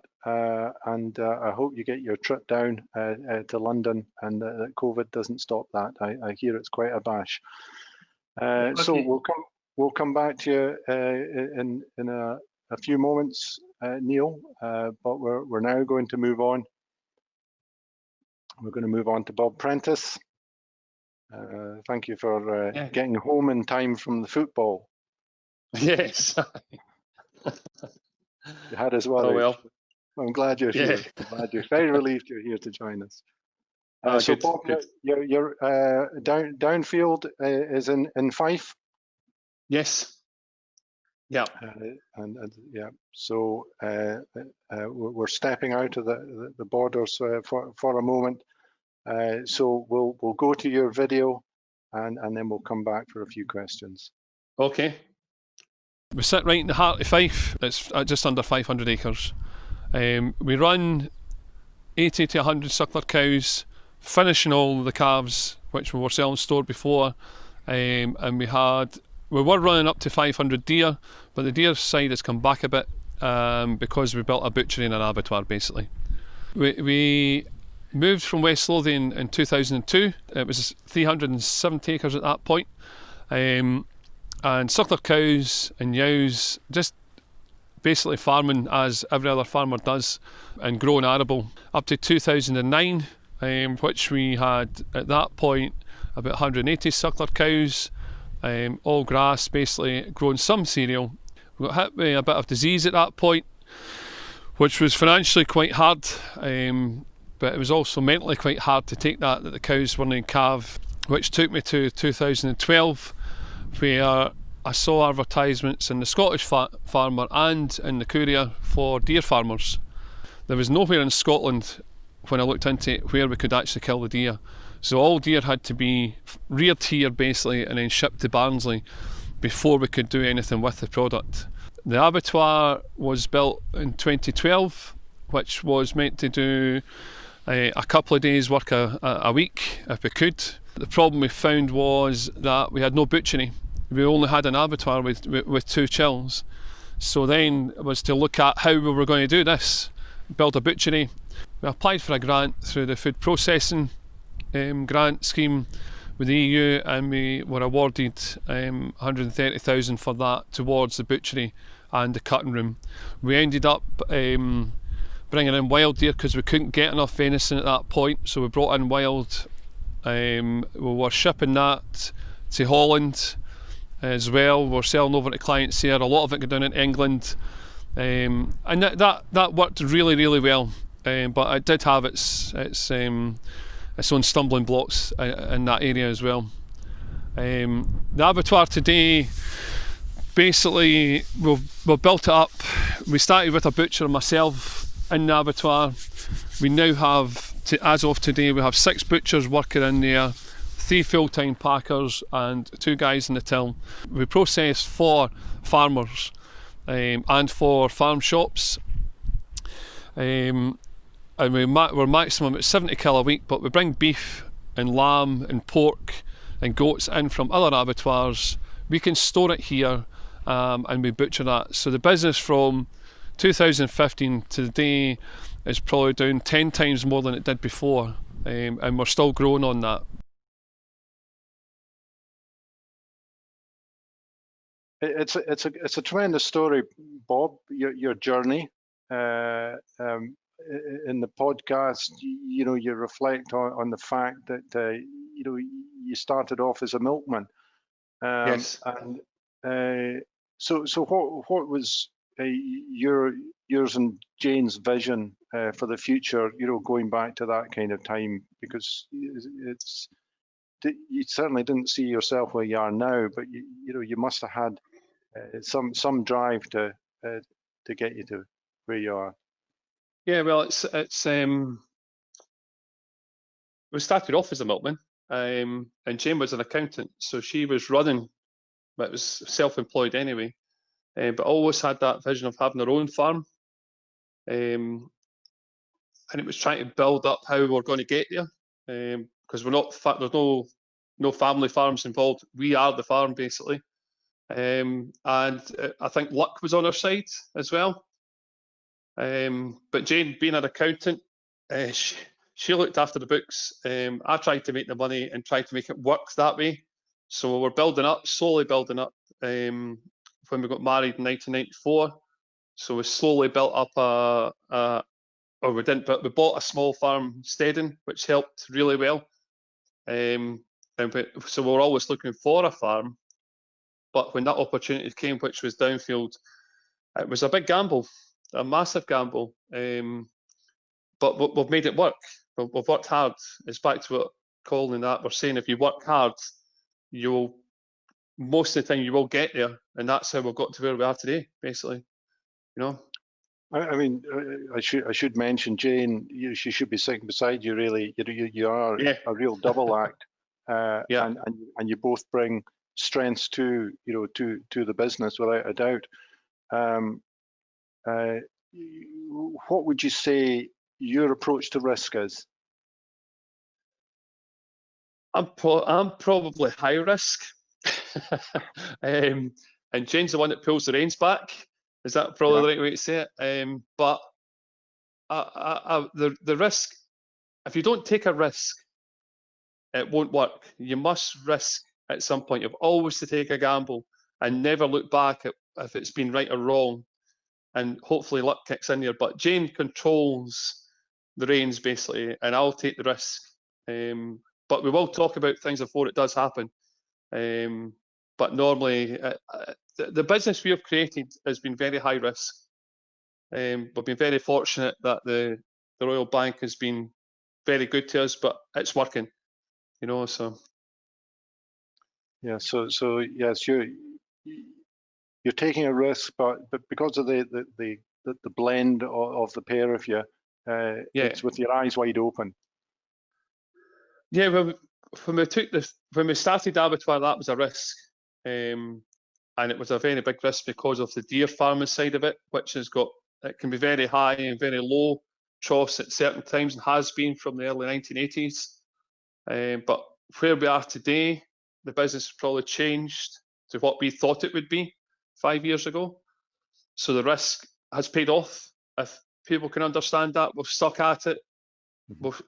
and I hope you get your trip down to London, and that COVID doesn't stop that. I hear it's quite a bash. So we'll come back to you in a few moments, Neal. But we're now going to move on. We're going to move on to Bob Prentice. Thank you for getting home in time from the football. Yes. You had as well. Oh well. I'm glad you're here. I'm glad you're very relieved you're here to join us. So good, Bob, good. your downfield is in Fife. Yes. Yeah. And yeah, so we're stepping out of the borders for a moment. So we'll go to your video, and then we'll come back for a few questions. Okay. We sit right in the heart of Fife. It's just under 500 acres. We run 80 to 100 suckler cows, finishing all the calves which we were selling stored before, and we were running up to 500 deer, but the deer side has come back a bit because we built a butchery and an abattoir basically. We moved from West Lothian in 2002. It was 370 acres at that point, and suckler cows and ewes, just basically farming as every other farmer does, and growing arable up to 2009, which we had at that point about 180 suckler cows, all grass basically, growing some cereal. We got hit with a bit of disease at that point, which was financially quite hard, but it was also mentally quite hard to take that the cows weren't in calve, which took me to 2012, where I saw advertisements in the Scottish Farmer and in the Courier for deer farmers. There was nowhere in Scotland, when I looked into it, where we could actually kill the deer. So all deer had to be reared here basically and then shipped to Barnsley before we could do anything with the product. The abattoir was built in 2012, which was meant to do a couple of days work a week if we could. The problem we found was that we had no butchery. We only had an abattoir with 2 chills. So then it was to look at how we were going to do this, build a butchery. We applied for a grant through the food processing grant scheme with the EU, and we were awarded 130,000 for that towards the butchery and the cutting room. We ended up bringing in wild deer because we couldn't get enough venison at that point, so we brought in wild. We were shipping that to Holland as well. We're selling over to clients here. A lot of it got down in England, and that worked really, really well. But it did have its own stumbling blocks in that area as well. The abattoir today, basically, we've built it up. We started with a butcher and myself in the abattoir. We now have, as of today, we have 6 butchers working in there, 3 full-time packers and 2 guys in the till. We process for farmers and for farm shops, and we're maximum at 70 kilo a week, but we bring beef and lamb and pork and goats in from other abattoirs. We can store it here and we butcher that. So the business from 2015 to today is probably down 10 times more than it did before, and we're still growing on that. It's a tremendous story, Bob. Your journey. In the podcast, you reflect on the fact that you started off as a milkman. Yes. And so what was yours and Jane's vision for the future? Going back to that kind of time, because you certainly didn't see yourself where you are now, but you must have had some drive to get you to where you are. Yeah, well, it's we started off as a milkman, and Jane was an accountant, so she was running, but it was self-employed anyway. But always had that vision of having her own farm, and it was trying to build up how we were going to get there, because there's no family farms involved. We are the farm basically, and I think luck was on our side as well. But Jane, being an accountant, she looked after the books. I tried to make the money and tried to make it work that way. So we were slowly building up. When we got married in 1994, so we slowly built up or we didn't, but we bought a small farm steading, which helped really well. So we were always looking for a farm. But when that opportunity came, which was downfield, it was a big gamble. A massive gamble, but we've made it work. we've worked hard. It's back to what Colin and that were saying. If you work hard, you'll most of the time you will get there, and that's how we've got to where we are today, basically. You know. I mean, I should mention Jane. She should be sitting beside you. Really, you are a real double act, and you both bring strengths to to the business without a doubt. What would you say your approach to risk is? I'm probably high risk, and Jane's the one that pulls the reins back. Is that probably the right way to say it? But the risk, if you don't take a risk, it won't work. You must risk at some point. You've always to take a gamble and never look back at if it's been right or wrong. And hopefully luck kicks in here. But Jane controls the reins basically, and I'll take the risk. But we will talk about things before it does happen. But normally, the business we have created has been very high risk. We've been very fortunate that the Royal Bank has been very good to us, but it's working, you know. So yeah, so yes, you're taking a risk, but because of the blend of the pair of you, it's with your eyes wide open. Yeah, when we started Abattoir, that was a risk, and it was a very big risk because of the deer farming side of it, which it can be very high and very low troughs at certain times, and has been from the early 1980s. But where we are today, the business has probably changed to what we thought it would be 5 years ago. So the risk has paid off. If people can understand that, we've stuck at it. We've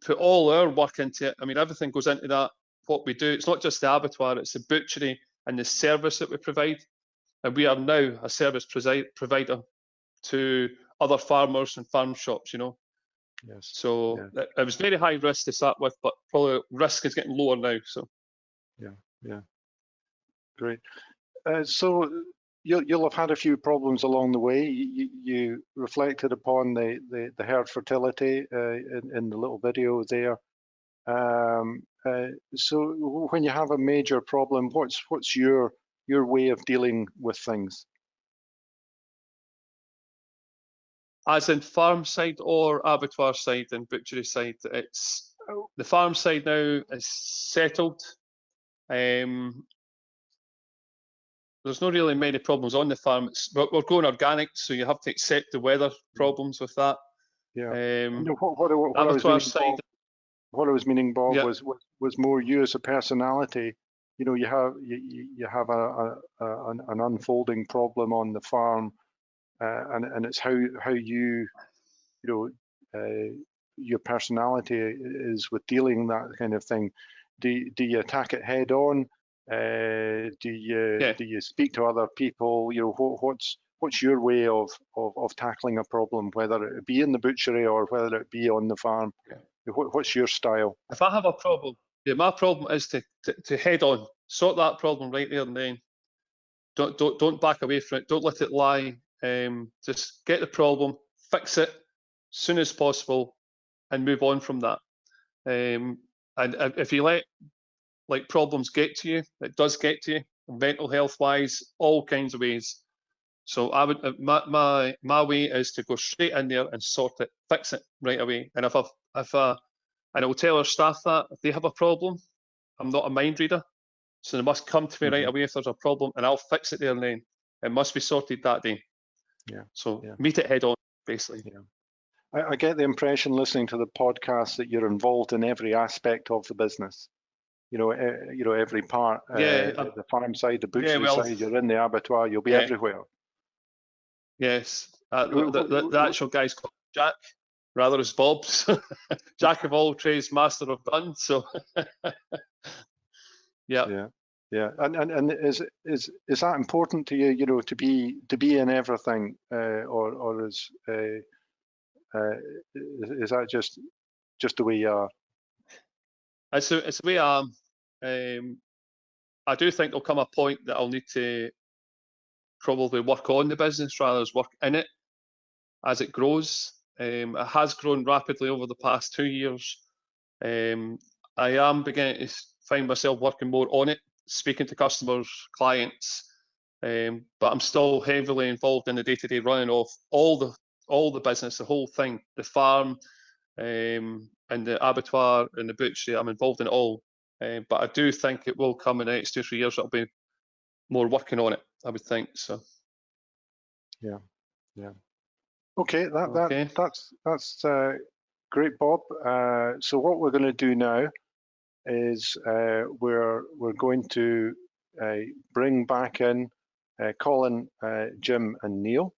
put all our work into it. I mean, everything goes into that, what we do. It's not just the abattoir, it's the butchery and the service that we provide. And we are now a service provider to other farmers and farm shops, you know. Yes. So it was very high risk to start with, but probably risk is getting lower now. So yeah, great. So you'll have had a few problems along the way. You reflected upon the herd fertility in the little video there. So when you have a major problem, what's your way of dealing with things? As in farm side or abattoir side and butchery side, it's the farm side now is settled. There's not really many problems on the farm. We're going organic, so you have to accept the weather problems with that. Yeah. What I was meaning, Bob, was more you as a personality. You know, you have an unfolding problem on the farm, and it's how you your personality is with dealing that kind of thing. Do you attack it head on? Do you speak to other people? You know, what's your way of tackling a problem, whether it be in the butchery or whether it be on the farm? What's your style? If I have a problem, my problem is to head on, sort that problem right there and then. Don't back away from it. Don't let it lie. Just get the problem, fix it as soon as possible, and move on from that. And if you let problems get to you, it does get to you, mental health wise, all kinds of ways. So I would my way is to go straight in there and sort it, fix it right away. And and I will tell our staff that if they have a problem, I'm not a mind reader, so they must come to me right away if there's a problem, and I'll fix it there and then. It must be sorted that day. Yeah. So meet it head on, basically. Yeah. I get the impression listening to the podcast that you're involved in every aspect of the business. You know, every part. The farm side, the butchery side. You're in the abattoir. You'll be everywhere. Yes. The actual guy's called Jack, rather as Bob's. Jack of all trades, master of none. So, yeah. And is that important to you? You know, to be in everything, or is that just the way you are? It's the way I am. I do think there'll come a point that I'll need to probably work on the business rather than work in it as it grows. It has grown rapidly over the past 2 years. I am beginning to find myself working more on it, speaking to customers, clients, but I'm still heavily involved in the day-to-day running of all the business, the whole thing, the farm, and the abattoir and the butchery. I'm involved in it all, but I do think it will come in the next 2 or 3 years. I'll be more working on it, I would think. So. Yeah. Okay, Okay. that's great, Bob. So what we're going to do now is we're going to bring back in Colin, Jim, and Neal.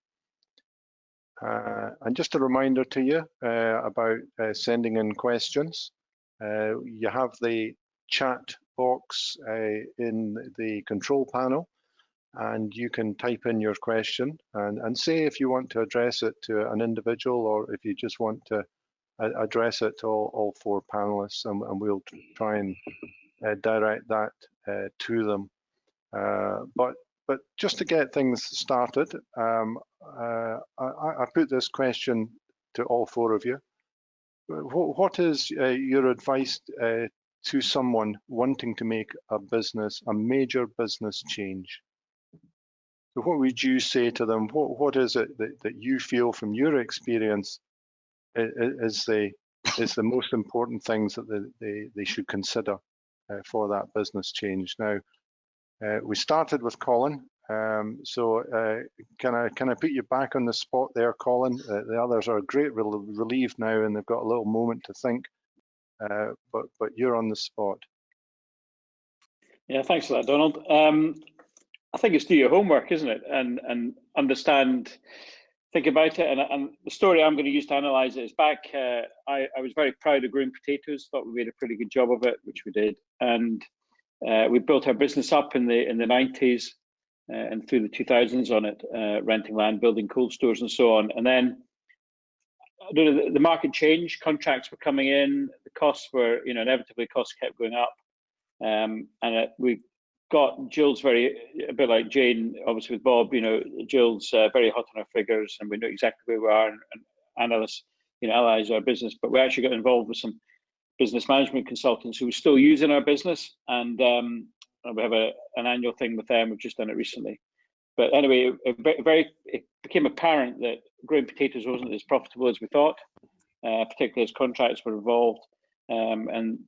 And just a reminder to you about sending in questions. You have the chat box in the control panel, and you can type in your question and say if you want to address it to an individual or if you just want to address it to all 4 panelists, and we'll try and direct that to them. But just to get things started, I put this question to all 4 of you. What is your advice to someone wanting to make a major business change? So what would you say to them? What is it that you feel from your experience is the most important things that they should consider for that business change? Now, we started with Colin, so can I put you back on the spot there, Colin? The others are great relieved now, and they've got a little moment to think, but you're on the spot. Yeah, thanks for that, Donald. I think it's do your homework, isn't it? And understand, think about it. And the story I'm going to use to analyse it is back, I was very proud of growing potatoes, thought we made a pretty good job of it, which we did. And we built our business up in the 90s and through the 2000s on it, renting land, building cold stores and so on. And then I don't know, the market changed, contracts were coming in, the costs were, inevitably costs kept going up. And we got Jill's a bit like Jane, obviously with Bob, Jill's very hot on our figures, and we know exactly where we are, and analyze our business. But we actually got involved with some business management consultants who were still using our business, and we have an annual thing with them. We've just done it recently. But anyway, it became apparent that growing potatoes wasn't as profitable as we thought, particularly as contracts were involved. And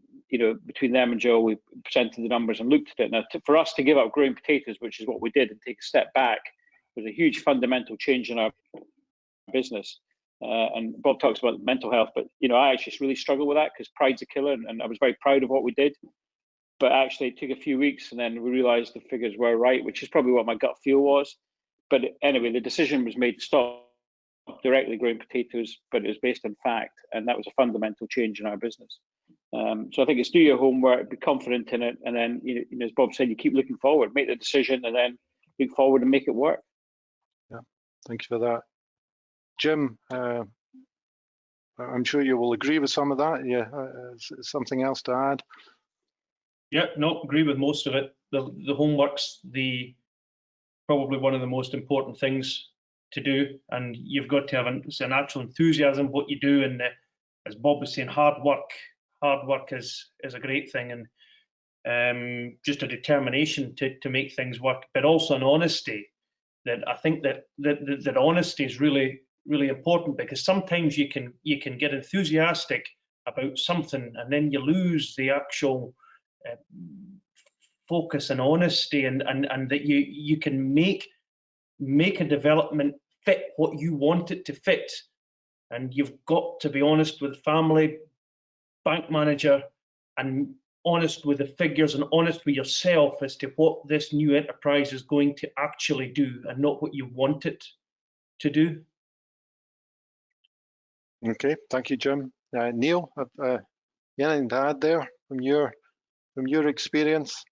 between them and Joe, we presented the numbers and looked at it. Now, for us to give up growing potatoes, which is what we did, and take a step back, was a huge fundamental change in our business. And Bob talks about mental health, but I actually really struggle with that because pride's a killer, and I was very proud of what we did. But actually, it took a few weeks, and then we realised the figures were right, which is probably what my gut feel was. But anyway, the decision was made to stop directly growing potatoes, but it was based on fact, and that was a fundamental change in our business. So I think it's do your homework, be confident in it, and then as Bob said, you keep looking forward, make the decision, and then look forward and make it work. Yeah, thank you for that, Jim. I'm sure you will agree with some of that. Yeah, something else to add? Yeah, no, agree with most of it. The homework's probably one of the most important things to do, and you've got to have a natural enthusiasm what you do, and as Bob was saying, hard work is a great thing, and just a determination to make things work, but also an honesty. That I think that honesty is really, really important, because sometimes you can get enthusiastic about something and then you lose the actual focus and honesty, and that you can make a development fit what you want it to fit. And you've got to be honest with family, bank manager, and honest with the figures, and honest with yourself as to what this new enterprise is going to actually do, and not what you want it to do. Okay, thank you, Jim. Neal, anything to add there from your experience?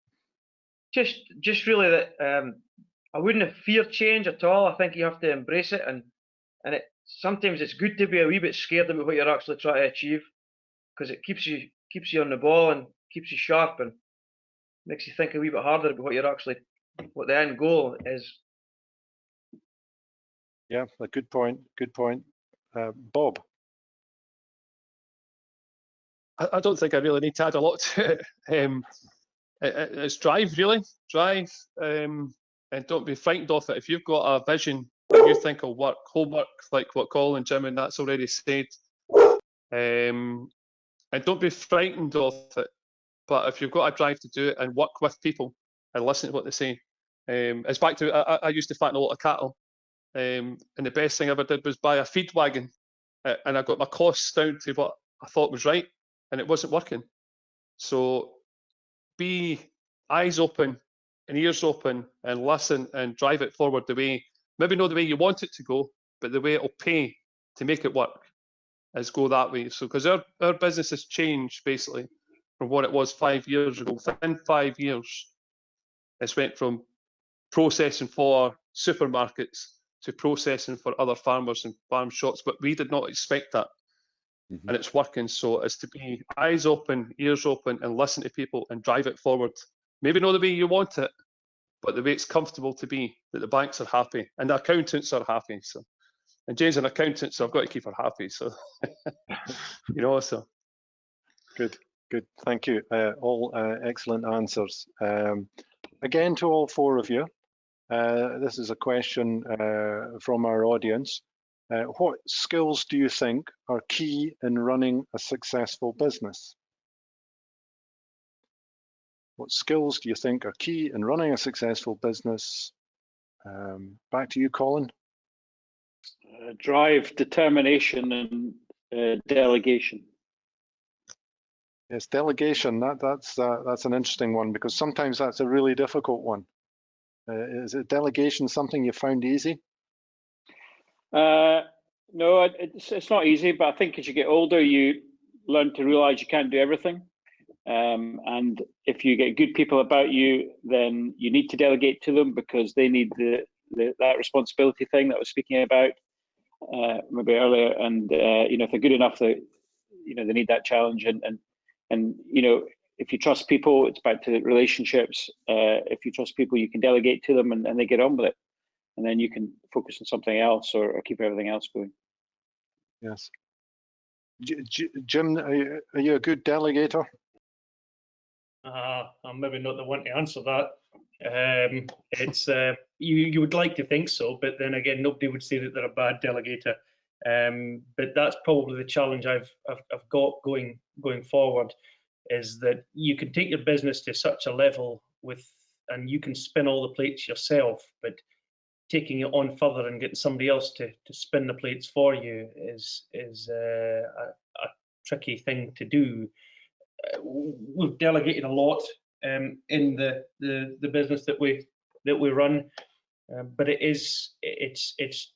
Just really that I wouldn't have feared change at all. I think you have to embrace it, and sometimes it's good to be a wee bit scared about what you're actually trying to achieve, because it keeps you on the ball and keeps you sharp and makes you think a wee bit harder about what the end goal is. Yeah, a good point. Good point. Bob? I don't think I really need to add a lot to it. It's drive, really. Drive, and don't be frightened of it. If you've got a vision that you think will work, homework, like what Colin, Jim, and that's already said, and don't be frightened of it. But if you've got a drive to do it and work with people and listen to what they say, it's back to I used to fatten a lot of cattle, and the best thing I ever did was buy a feed wagon, and I got my costs down to what I thought was right, and it wasn't working. So be eyes open and ears open and listen and drive it forward the way, maybe not the way you want it to go, but the way it'll pay to make it work is go that way. So because our business has changed basically from what it was 5 years ago. Within 5 years, it's went from processing for supermarkets to processing for other farmers and farm shops, but we did not expect that. And it's working. So it's to be eyes open, ears open, and listen to people and drive it forward. Maybe not the way you want it, but the way it's comfortable to be, that the banks are happy and the accountants are happy. So, and Jane's an accountant, so I've got to keep her happy. So, so. Good. Thank you. All excellent answers. Again, to all four of you, this is a question from our audience. What skills do you think are key in running a successful business? What skills do you think are key in running a successful business? Back to you, Colin. Drive, determination, and delegation. Yes, delegation. That's an interesting one, because sometimes that's a really difficult one. Is it delegation something you found easy? No, it's not easy, but I think as you get older, you learn to realize you can't do everything. And if you get good people about you, then you need to delegate to them, because they need that responsibility thing that I was speaking about maybe earlier. And if they're good enough, they need that challenge. And if you trust people, it's back to relationships. If you trust people, you can delegate to them, and they get on with it. And then you can focus on something else, or keep everything else going. Yes. Jim, are you a good delegator? I'm maybe not the one to answer that. It's you would like to think so, but then again, nobody would say that they're a bad delegator. But that's probably the challenge I've got going forward, is that you can take your business to such a level and you can spin all the plates yourself, but taking it on further and getting somebody else to spin the plates for you is a tricky thing to do. We've delegated a lot in the business that we run, but it's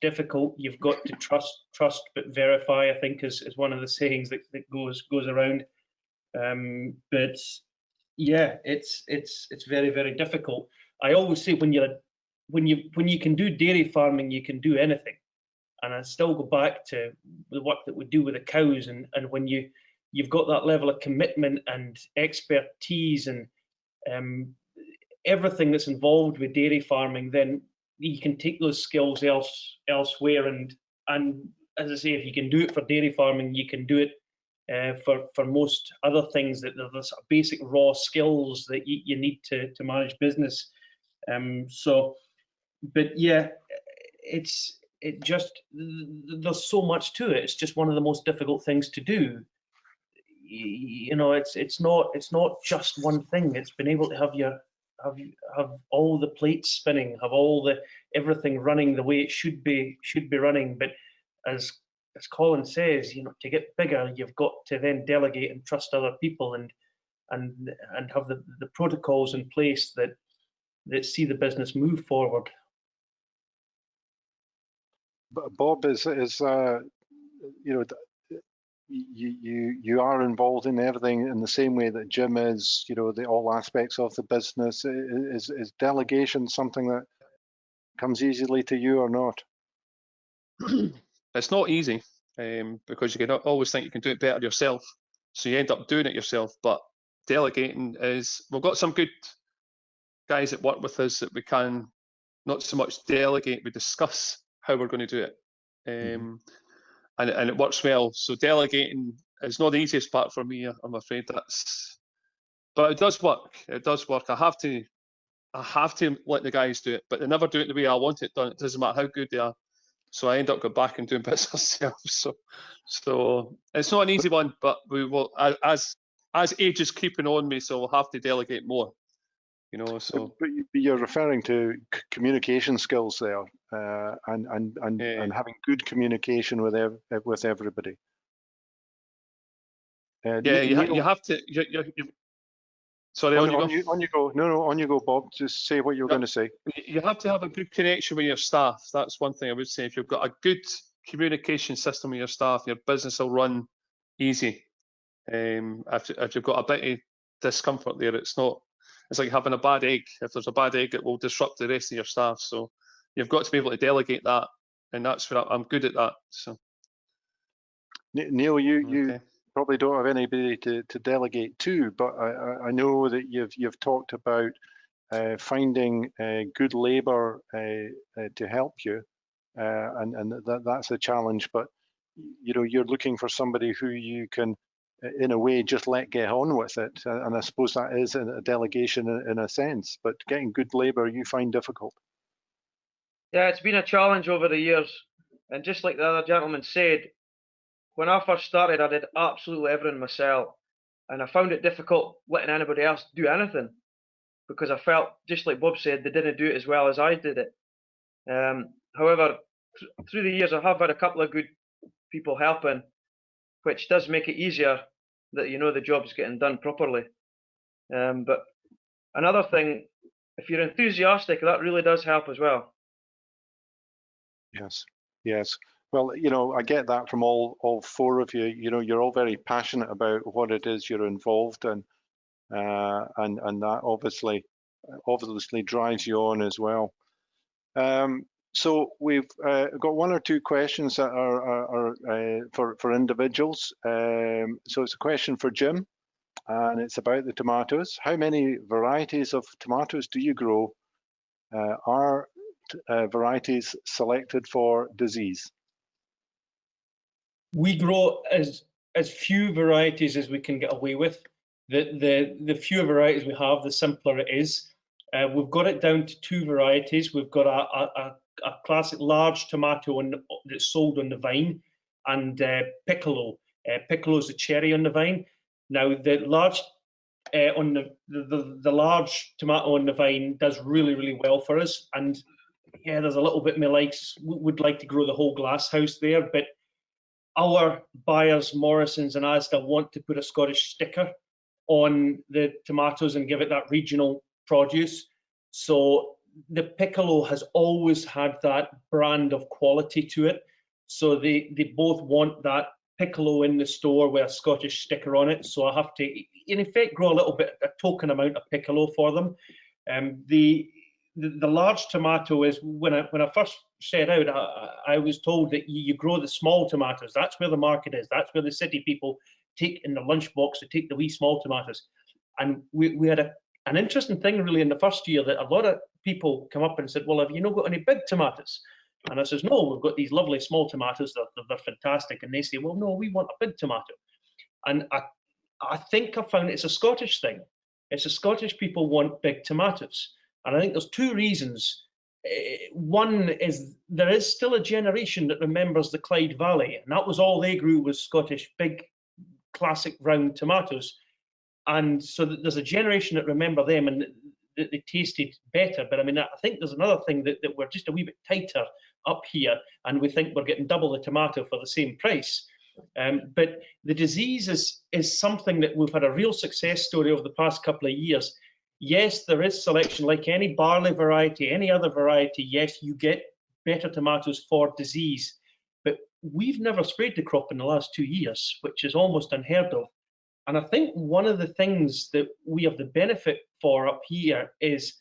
difficult. You've got to trust but verify, I think, is one of the sayings that goes around. But yeah, it's very, very difficult. I always say when you can do dairy farming, you can do anything. And I still go back to the work that we do with the cows, and when you've got that level of commitment and expertise and everything that's involved with dairy farming, then you can take those skills elsewhere. And as I say, if you can do it for dairy farming, you can do it for most other things. That there's basic raw skills that you need to manage business. But yeah, there's so much to it. It's just one of the most difficult things to do. It's not just one thing. It's been able to have all the plates spinning, have everything running the way it should be running. But as Colin says, to get bigger, you've got to then delegate and trust other people and have the protocols in place that see the business move forward. Bob, you are involved in everything in the same way that Jim is. All aspects of the business. Is delegation something that comes easily to you or not? It's not easy, because you can always think you can do it better yourself, so you end up doing it yourself. But delegating we've got some good guys that work with us that we can not so much delegate, we discuss how we're going to do it. and it works well. So delegating is not the easiest part for me, I'm afraid. But it does work. It does work. I have to let the guys do it, but they never do it the way I want it done. It doesn't matter how good they are. So I end up going back and doing bits myself. So it's not an easy one, but we will, as age is creeping on me, so we'll have to delegate more. So. But you're referring to communication skills there, and having good communication with everybody. Yeah, you have to. Sorry, on you go. On you go. No, on you go, Bob. Just say what you're going to say. You have to have a good connection with your staff. That's one thing I would say. If you've got a good communication system with your staff, your business will run easy. If you've got a bit of discomfort there, it's like having a bad egg. If there's a bad egg, it will disrupt the rest of your staff. So you've got to be able to delegate that, and that's where I'm good at that. So, Neal, you probably don't have anybody to delegate to, but I know that you've talked about finding good labour to help you, and that's a challenge. But you're looking for somebody who you can, in a way, just let get on with it, and I suppose that is a delegation in a sense. But getting good labour, you find difficult. Yeah, it's been a challenge over the years, and just like the other gentleman said, when I first started, I did absolutely everything myself, and I found it difficult letting anybody else do anything, because I felt, just like Bob said, they didn't do it as well as I did it. However, through the years, I have had a couple of good people helping, which does make it easier that the job's getting done properly. But another thing, if you're enthusiastic, that really does help as well. Yes. Well, I get that from all four of you. You're all very passionate about what it is you're involved in, and that obviously drives you on as well. So we've got one or two questions that are for individuals. So it's a question for Jim, and it's about the tomatoes. How many varieties of tomatoes do you grow? Are varieties selected for disease? We grow as few varieties as we can get away with. The fewer varieties we have, the simpler it is. We've got it down to 2 varieties. We've got a classic large tomato that's sold on the vine, and Piccolo. Piccolo is a cherry on the vine. Now the large the large tomato on the vine does really well for us, and yeah, there's a little bit me likes. Would like to grow the whole glass house there, but our buyers, Morrisons and Asda, want to put a Scottish sticker on the tomatoes and give it that regional produce. So the Piccolo has always had that brand of quality to it. So they both want that Piccolo in the store with a Scottish sticker on it. So I have to, in effect, grow a little bit, a token amount of Piccolo for them. The large tomato is, when I first set out, I was told that you grow the small tomatoes. That's where the market is. That's where the city people take in the lunchbox to take the wee small tomatoes. And we had an interesting thing really in the first year, that a lot of people come up and said, well, have you not got any big tomatoes? And I says, no, we've got these lovely small tomatoes. They're fantastic. And they say, well, no, we want a big tomato. And I think I found it's a Scottish thing. It's the Scottish people want big tomatoes. And I think there's 2 reasons. One is there is still a generation that remembers the Clyde Valley, and that was all they grew, was Scottish big classic round tomatoes. And so there's a generation that remember them, and that they tasted better. But I mean, I think there's another thing, that we're just a wee bit tighter up here, and we think we're getting double the tomato for the same price. But the disease is something that we've had a real success story over the past couple of years. Yes, there is selection, like any barley variety, any other variety. Yes, you get better tomatoes for disease, but we've never sprayed the crop in the last 2 years, which is almost unheard of. And I think one of the things that we have the benefit for up here is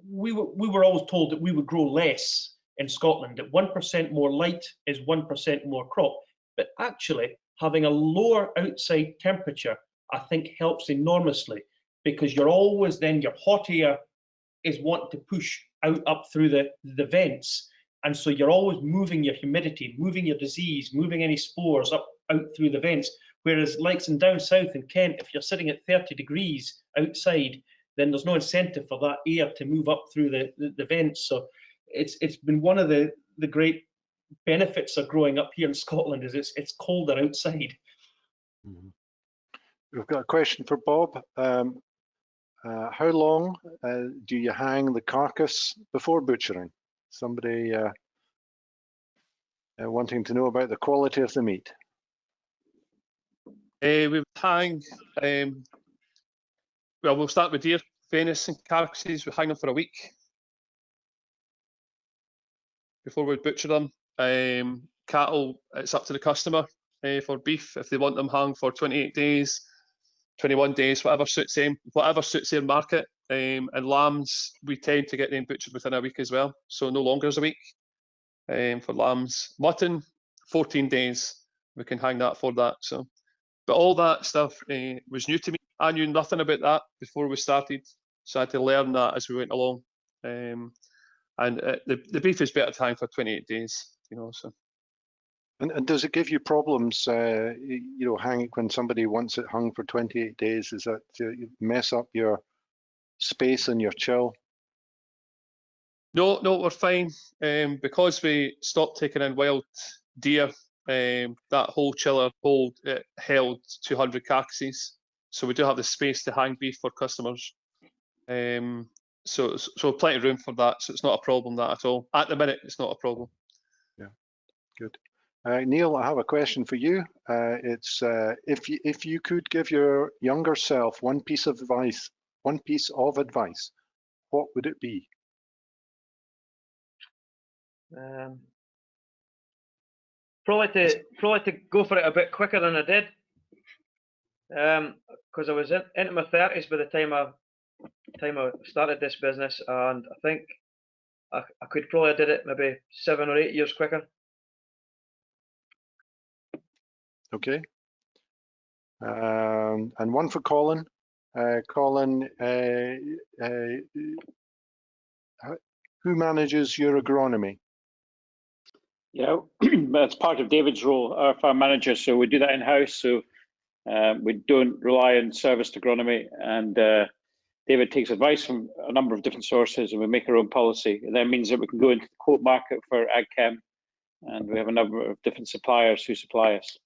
we were always told that we would grow less in Scotland, that 1% more light is 1% more crop. But actually, having a lower outside temperature, I think, helps enormously, because you're always then, your hot air is wanting to push out up through the vents, And so you're always moving your humidity, moving your disease, moving any spores out through the vents. Whereas like in down south in Kent, if you're sitting at 30 degrees outside, then there's no incentive for that air to move up through the vents. So it's been one of the great benefits of growing up here in Scotland is it's colder outside. Mm-hmm. We've got a question for Bob. How long do you hang the carcass before butchering? Somebody wanting to know about the quality of the meat. We would hang, well, we'll start with deer, venison carcasses. We hang them for a week before we butcher them. Cattle, it's up to the customer for beef. If they want them hung for 28 days, 21 days, whatever suits them, whatever suits their market. And lambs, we tend to get them butchered within a week as well, so no longer as a week for lambs. Mutton, 14 days, we can hang that for that. So, but all that stuff was new to me. I knew nothing about that before we started, so I had to learn that as we went along. And the beef is better to hang for 28 days, you know. So. And does it give you problems, you know, hanging when somebody wants it hung for 28 days? Does that mess up your space and your chill? No, we're fine. Because we stopped taking in wild deer, that whole chiller held 200 carcasses. So we do have the space to hang beef for customers. So plenty of room for that. So it's not a problem that at all. At the minute, it's not a problem. Yeah, good. Neal, I have a question for you. It's if you could give your younger self one piece of advice, what would it be? Probably to go for it a bit quicker than I did, because I was into my 30s by the time I started this business, and I think I could probably have did it maybe 7 or 8 years quicker. Okay. And one for Colin. Colin, who manages your agronomy? Yeah, that's part of David's role, our farm manager. So we do that in-house. So we don't rely on serviced agronomy. And David takes advice from a number of different sources, and we make our own policy. And that means that we can go into the quote market for ag chem, and we have a number of different suppliers who supply us.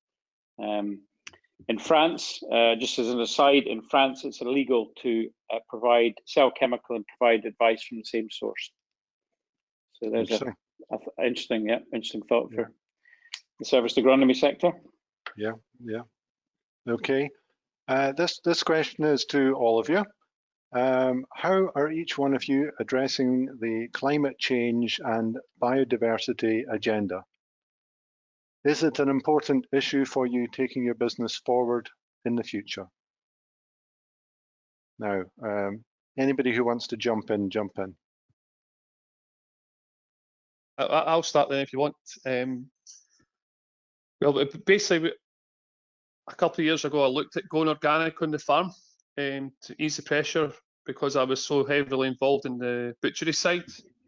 In France, just as an aside, in France it's illegal to sell chemical and provide advice from the same source. So there's an interesting thought for the serviced agronomy sector. Yeah. Okay. This question is to all of you. How are each one of you addressing the climate change and biodiversity agenda? Is it an important issue for you taking your business forward in the future? Now, anybody who wants to jump in, jump in. I'll start then if you want. Well, basically, a couple of years ago, I looked at going organic on the farm to ease the pressure because I was so heavily involved in the butchery side.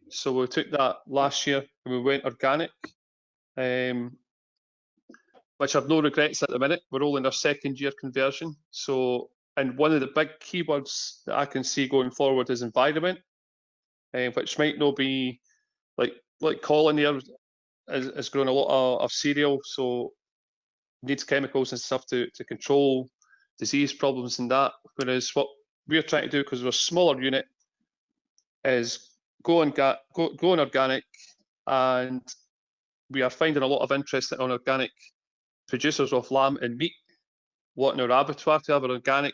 So we took that last year and we went organic, which I've no regrets at the minute. We're all in our second year conversion. So, and one of the big keywords that I can see going forward is environment, which might not be like Colin here has grown a lot of cereal, so needs chemicals and stuff to control disease problems and that. Whereas what we're trying to do, because we're a smaller unit, is go organic, and we are finding a lot of interest on organic producers of lamb and meat wanting our abattoir to have an organic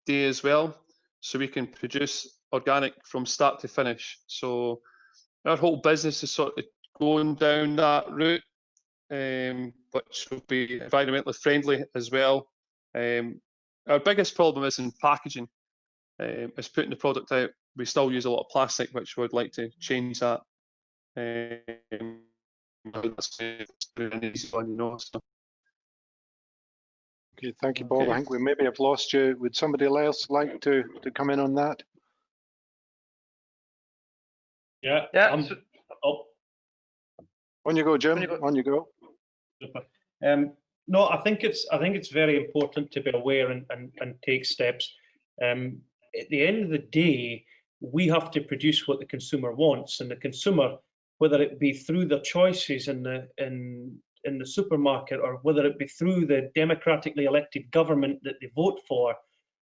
day as well, so we can produce organic from start to finish. So our whole business is sort of going down that route, which will be environmentally friendly as well. Our biggest problem is in packaging, is putting the product out. We still use a lot of plastic, which we would like to change that. That's an easy one, you know. So. Okay, thank you, Bob. I think we maybe have lost you. Would somebody else like to come in on that? Yeah. On you go, Jim. On you go. On you go. Super. No, I think it's very important to be aware and take steps. At the end of the day, we have to produce what the consumer wants, and the consumer, whether it be through their choices in the supermarket or whether it be through the democratically elected government that they vote for,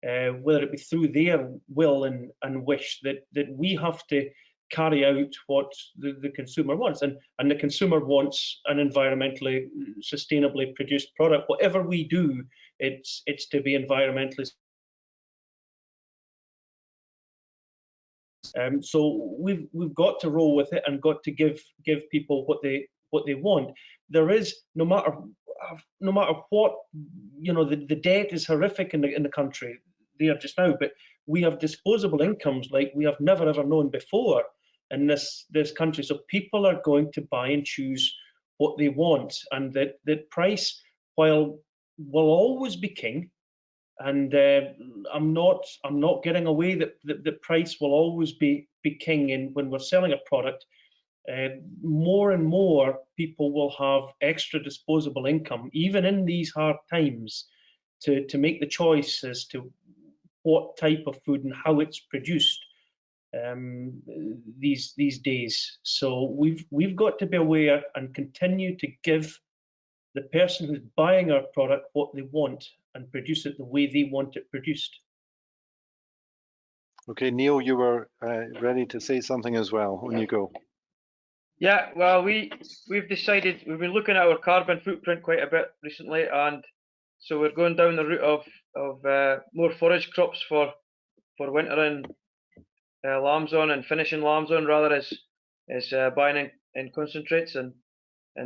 whether it be through their will and wish, that we have to carry out what the consumer wants, and the consumer wants an environmentally sustainably produced product. Whatever we do, it's to be environmentally. So we've got to roll with it and got to give people what they want. There is, no matter what, you know, the debt is horrific in the country there just now, but we have disposable incomes like we have never ever known before in this country. So people are going to buy and choose what they want, and that price, while will always be king, and I'm not getting away that the price will always be king. And when we're selling a product, more and more people will have extra disposable income, even in these hard times, to make the choice as to what type of food and how it's produced these days. So we've got to be aware and continue to give the person who's buying our product what they want and produce it the way they want it produced. Okay, Neal, you were ready to say something as well. On you go. Yeah, well, we've decided, we've been looking at our carbon footprint quite a bit recently, and so we're going down the route of more forage crops for wintering lambs on and finishing lambs on, rather as buying in concentrates, and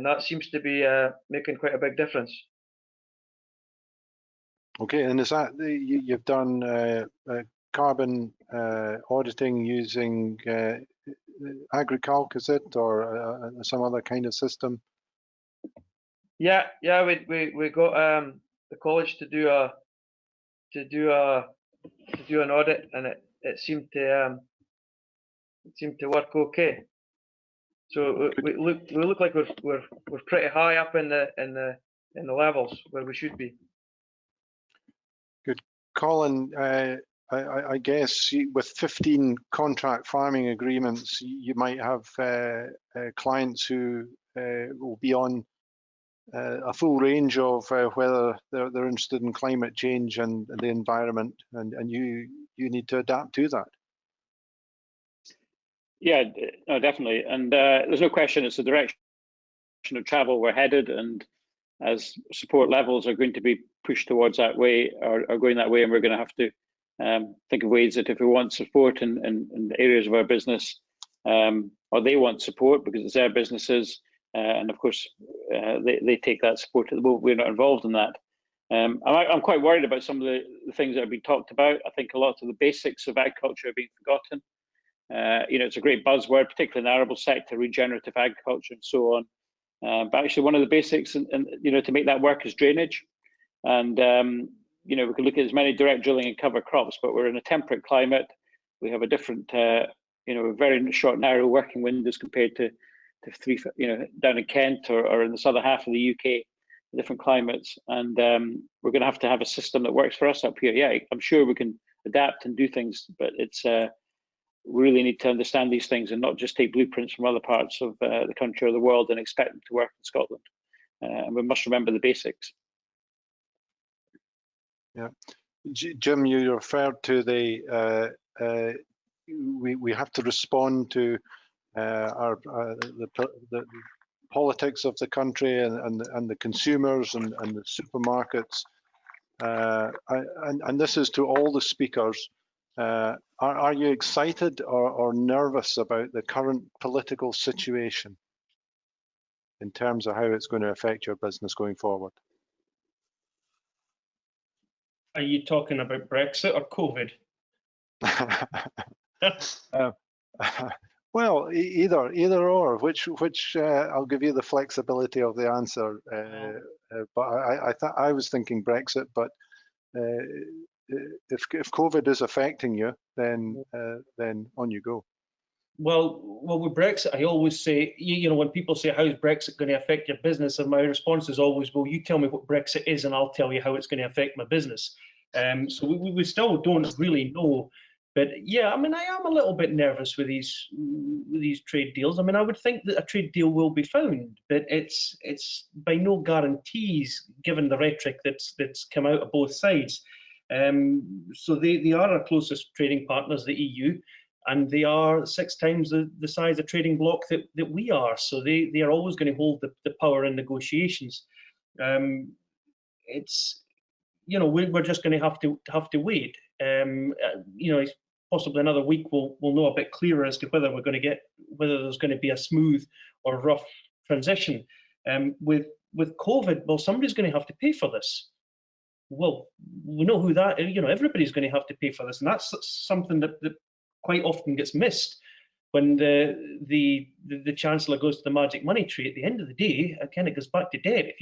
that seems to be making quite a big difference. Okay, and is that you've done carbon auditing using AgriCalc, is it, or some other kind of system? Yeah, we got the college to do an audit, and it seemed to work okay. So we look like we're pretty high up in the levels where we should be. Good, Colin. I guess with 15 contract farming agreements, you might have clients who will be on a full range of whether they're interested in climate change and the environment, and you need to adapt to that. Yeah, no, definitely. And there's no question it's the direction of travel we're headed, and as support levels are going to be pushed towards that way, are going that way, and we're going to have to think of ways that if we want support in the areas of our business, or they want support because it's their businesses, and of course they take that support at the moment. We're not involved in that. I'm quite worried about some of the things that have been talked about. I think a lot of the basics of agriculture are being forgotten. You know, it's a great buzzword, particularly in the arable sector, regenerative agriculture and so on. But actually, one of the basics, and you know, to make that work is drainage. And you know, we can look at as many direct drilling and cover crops, but we're in a temperate climate. We have a different, you know, very short, narrow working windows compared to you know, down in Kent or in the southern half of the UK, different climates. And we're going to have a system that works for us up here. Yeah, I'm sure we can adapt and do things, but it's we really need to understand these things and not just take blueprints from other parts of the country or the world and expect them to work in Scotland. And we must remember the basics. Yeah, Jim, you referred to the we have to respond to the politics of the country and the consumers and the supermarkets, and this is to all the speakers. Are you excited or nervous about the current political situation in terms of how it's going to affect your business going forward? Are you talking about Brexit or COVID? Well, either or. Which I'll give you the flexibility of the answer. But I was thinking Brexit. But if COVID is affecting you, then on you go. Well, with Brexit, I always say, you know, when people say, how's Brexit going to affect your business? And my response is always, well, you tell me what Brexit is and I'll tell you how it's going to affect my business. So we still don't really know. But yeah, I mean, I am a little bit nervous with these trade deals. I mean, I would think that a trade deal will be found, but it's by no guarantees given the rhetoric that's come out of both sides. So they are our closest trading partners, the EU. And they are 6 times the size of trading bloc that we are. So they are always going to hold the power in negotiations. It's, you know, we're just going to have to wait. You know, possibly another week we'll know a bit clearer as to whether there's going to be a smooth or rough transition. With COVID, well, somebody's going to have to pay for this. Well, we know who that, you know, everybody's going to have to pay for this, and that's something that quite often gets missed when the Chancellor goes to the magic money tree. At the end of the day, again, it goes back to debt.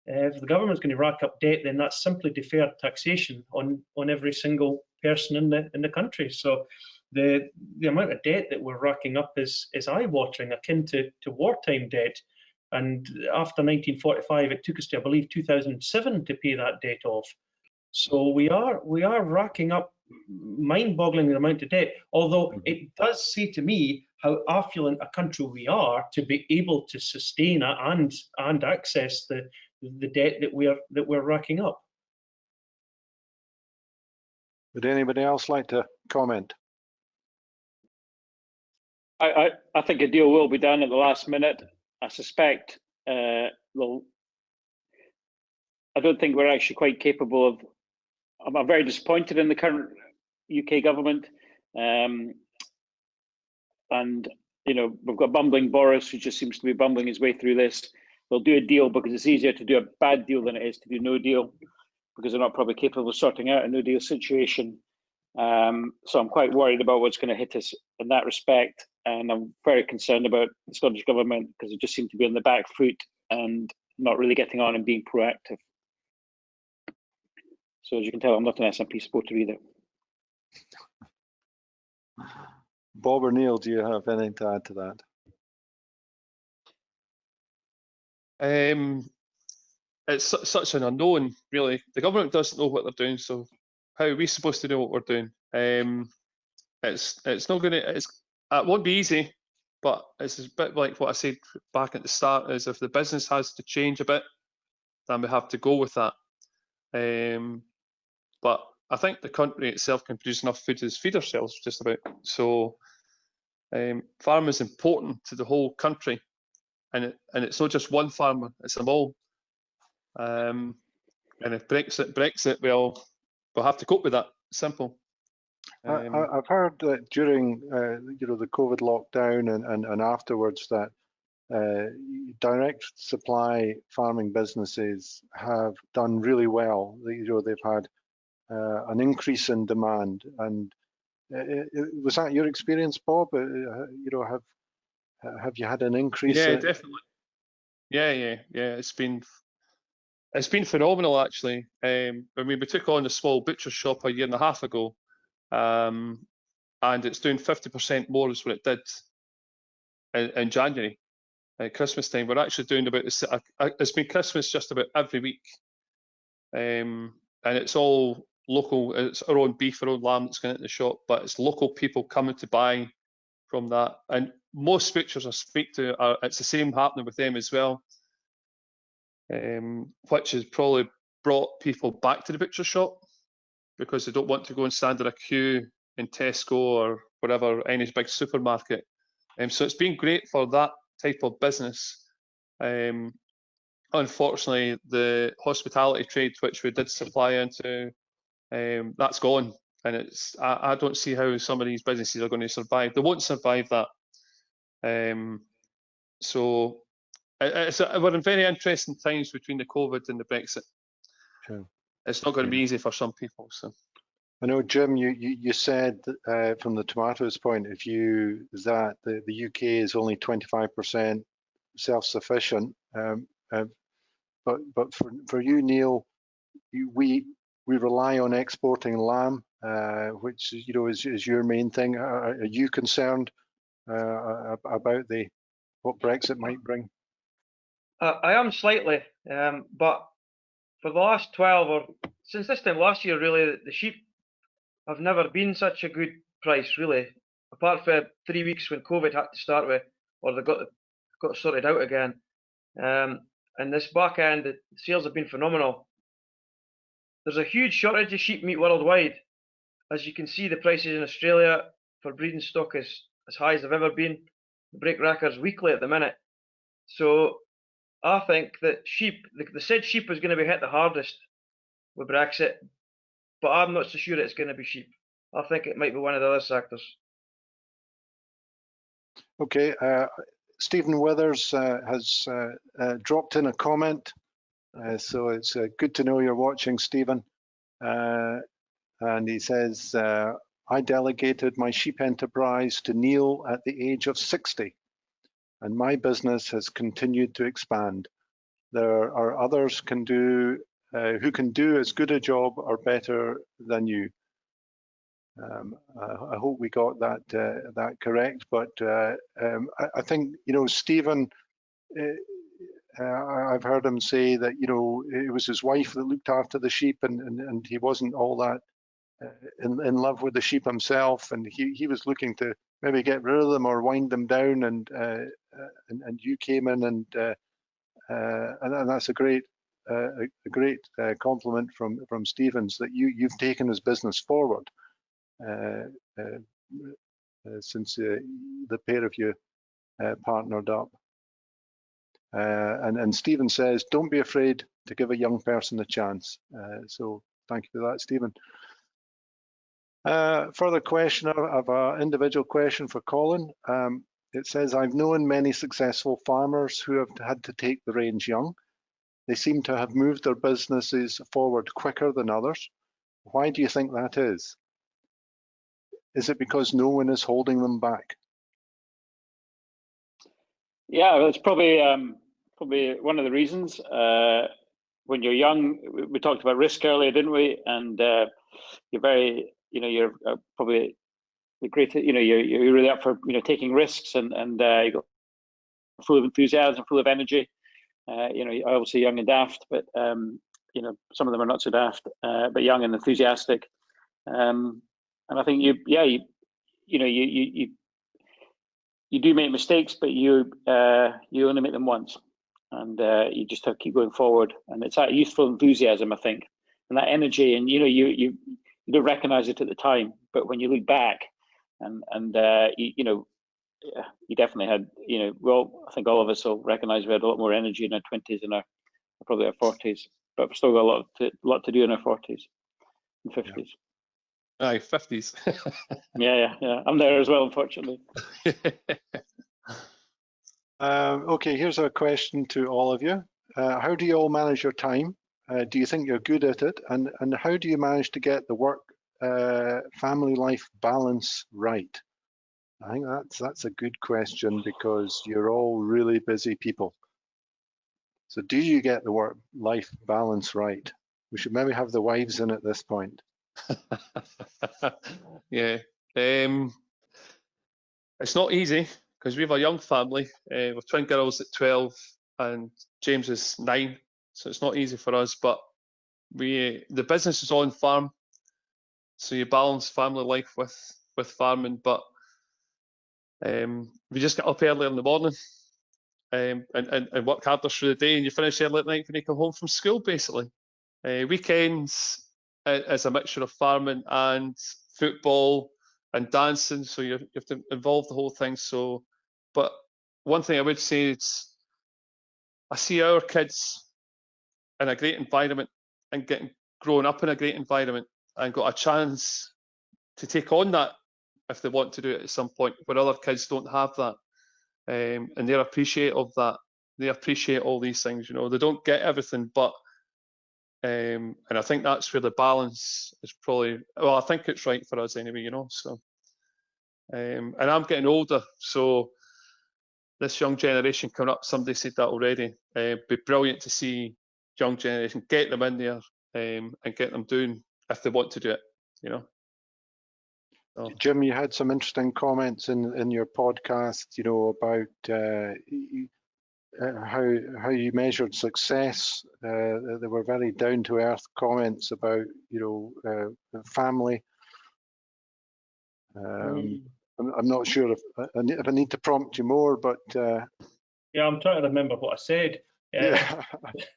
If the government's going to rack up debt, then that's simply deferred taxation on every single person in the country. So the amount of debt that we're racking up is eye-watering, akin to wartime debt. And after 1945, it took us to, I believe, 2007 to pay that debt off. So we are racking up mind-boggling amount of debt, although it does say to me how affluent a country we are to be able to sustain and access the debt that we're racking up. Would anybody else like to comment? I think a deal will be done at the last minute. I suspect I don't think we're actually quite capable of. I'm very disappointed in the current UK government, and you know, we've got bumbling Boris, who just seems to be bumbling his way through this. They'll do a deal because it's easier to do a bad deal than it is to do no deal, because they're not probably capable of sorting out a no deal situation. So I'm quite worried about what's going to hit us in that respect, and I'm very concerned about the Scottish government because they just seem to be on the back foot and not really getting on and being proactive. So as you can tell, I'm not an SNP supporter either. Bob or Neil, do you have anything to add to that? It's such an unknown, really. The government doesn't know what they're doing, so how are we supposed to know what we're doing? It's not going to. It won't be easy, but it's a bit like what I said back at the start: is if the business has to change a bit, then we have to go with that. But I think the country itself can produce enough food to feed ourselves, just about. So farming is important to the whole country, and it's not just one farmer; it's them all. And if Brexit, well, we'll have to cope with that. Simple. I've heard that during you know, the COVID lockdown and afterwards that direct supply farming businesses have done really well. You know, they've had an increase in demand, and was that your experience, Bob? You know, have you had an increase? Yeah, definitely. Yeah. It's been phenomenal, actually. I mean, we took on a small butcher shop a year and a half ago, and it's doing 50% more as what it did in January at Christmas time. We're actually doing about it's been Christmas just about every week, and it's all local. It's our own beef, our own lamb that's going into the shop, but it's local people coming to buy from that. And most butchers I speak to, it's the same happening with them as well, which has probably brought people back to the butcher shop because they don't want to go and stand in a queue in Tesco or whatever, any big supermarket. So it's been great for that type of business. Unfortunately, the hospitality trade, which we did supply into, that's gone. And I don't see how some of these businesses are going to survive. They won't survive that. So we're in very interesting times between the COVID and the Brexit. Sure. It's not going to be easy for some people. So I know, Jim, you said from the tomatoes point of view that the UK is only 25% self-sufficient, but for you, Neil, we rely on exporting lamb, which, you know, is your main thing. Are you concerned about what Brexit might bring? I am slightly, but for the last 12 or since this time last year, really, the sheep have never been such a good price, really, apart from 3 weeks when COVID had to start with, or they got sorted out again. And this back end, the sales have been phenomenal. There's a huge shortage of sheep meat worldwide. As you can see, the prices in Australia for breeding stock is as high as they've ever been. They break records weekly at the minute. So I think that the said sheep is going to be hit the hardest with Brexit, but I'm not so sure it's going to be sheep. I think it might be one of the other sectors. Okay, Stephen Withers has dropped in a comment, so it's good to know you're watching, Stephen. And he says, I delegated my sheep enterprise to Neal at the age of 60, and my business has continued to expand. There are others who can do as good a job or better than you. I hope we got that correct, but I think, Stephen, I've heard him say that, it was his wife that looked after the sheep, and he wasn't all that in love with the sheep himself, and he was looking to maybe get rid of them or wind them down, and you came in, and that's a great compliment from Stevens, that you've taken his business forward since the pair of you partnered up. And Stephen says, don't be afraid to give a young person a chance. So thank you for that, Stephen. Further question, I have an individual question for Colin. It says, I've known many successful farmers who have had to take the reins young. They seem to have moved their businesses forward quicker than others. Why do you think that is? Is it because no one is holding them back? Yeah, that's probably one of the reasons. When you're young, we talked about risk earlier, didn't we? And you're very, you're probably the greatest. You're really up for taking risks, and you got full of enthusiasm, full of energy. Obviously young and daft, but some of them are not so daft, but young and enthusiastic. And I think you do make mistakes, but you only make them once, and you just have to keep going forward. And it's that youthful enthusiasm, I think, and that energy. And you don't recognize it at the time, but when you look back, and you definitely had, well, I think all of us will recognize we had a lot more energy in our 20s and probably our 40s, but we've still got a lot to do in our 40s and 50s. Aye, 50s. yeah. I'm there as well, unfortunately. Okay, here's a question to all of you. How do you all manage your time? Do you think you're good at it? And how do you manage to get the work family life balance right? I think that's a good question, because you're all really busy people. So do you get the work life balance right? We should maybe have the wives in at this point. Yeah, it's not easy because we have a young family with twin girls at 12 and James is 9, so it's not easy for us. But the business is on farm, so you balance family life with farming. But we just get up early in the morning and work harder through the day, and you finish early at night when you come home from school, basically. Weekends is a mixture of farming and football and dancing, so you have to involve the whole thing. So, but one thing I would say is, I see our kids in a great environment and growing up in a great environment and got a chance to take on that if they want to do it at some point, where other kids don't have that, and they're appreciative of that. They appreciate all these things, they don't get everything, but and I think that's where the balance is probably, well, I think it's right for us anyway, so and I'm getting older, so this young generation coming up, somebody said that already, it'd be brilliant to see young generation, get them in there and get them doing if they want to do it, Jim, you had some interesting comments in your podcast, you know, about how you measured success. They were very down to earth comments about, you know, family. I'm not sure if I need to prompt you more, but yeah, I'm trying to remember what I said. yeah.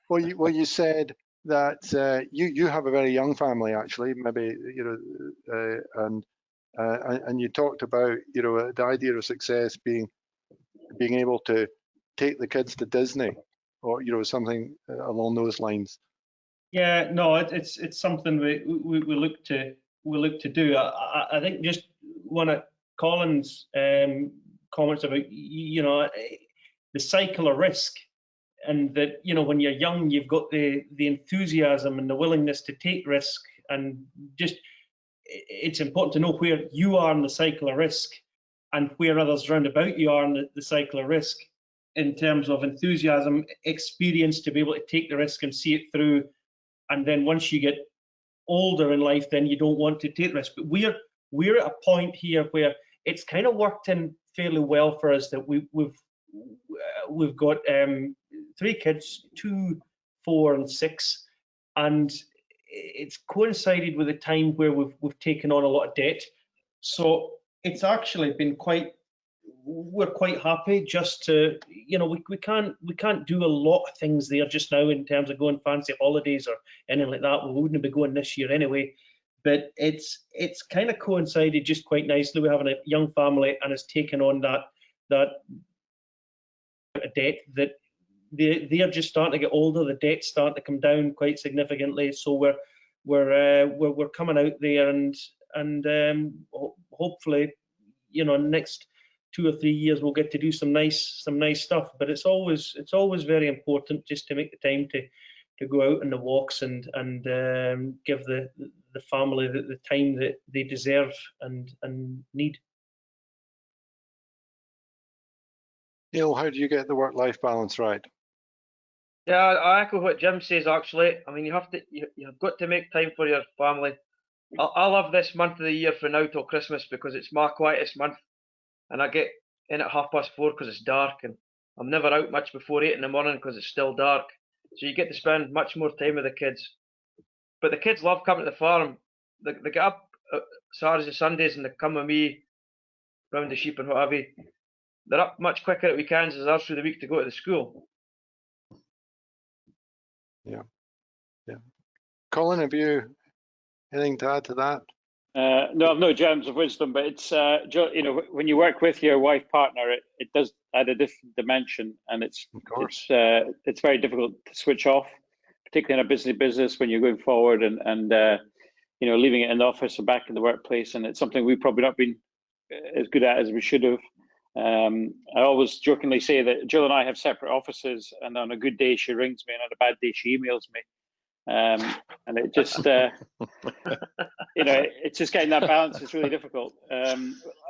Well, you said that you have a very young family, actually, maybe, you know, and you talked about, you know, the idea of success being able to take the kids to Disney, or, you know, something along those lines. Yeah, no, it's something we look to do. I think just one of Colin's comments about, you know, the cycle of risk, and that, you know, when you're young, you've got the enthusiasm and the willingness to take risk, and just it's important to know where you are in the cycle of risk and where others round about you are in the cycle of risk, in terms of enthusiasm, experience to be able to take the risk and see it through. And then once you get older in life, then you don't want to take risk. But we're at a point here where it's kind of worked in fairly well for us, that we've got 3 kids, 2, 4, and 6, and it's coincided with a time where we've taken on a lot of debt. So it's actually been we're quite happy just to, you know, we can't do a lot of things there just now in terms of going fancy holidays or anything like that. We wouldn't be going this year anyway, but it's kind of coincided just quite nicely. We're having a young family, and it's taken on that debt that they're just starting to get older. The debt's starting to come down quite significantly, so we're coming out there, and hopefully, you know, next 2 or 3 years we'll get to do some nice stuff. But it's always very important just to make the time to go out on the walks and give the family the time that they deserve and need. Neil, how do you get the work-life balance right? Yeah, I echo what Jim says. Actually, I mean, you've got to make time for your family. I love this month of the year from now till Christmas, because it's my quietest month, and I get in at 4:30 because it's dark, and I'm never out much before 8 in the morning because it's still dark. So you get to spend much more time with the kids. But the kids love coming to the farm. They get up Saturdays and Sundays, and they come with me round the sheep and what have you. They're up much quicker at weekends as they are through the week to go to the school. Yeah. Colin, have you anything to add to that? No, I've no gems of wisdom, but it's you know, when you work with your wife partner, it does add a different dimension, and it's very difficult to switch off, particularly in a busy business when you're going forward and you know, leaving it in the office or back in the workplace. And it's something we've probably not been as good at as we should have. I always jokingly say that Jill and I have separate offices, and on a good day she rings me, and on a bad day she emails me. And it just, you know, it's just getting that balance is really difficult.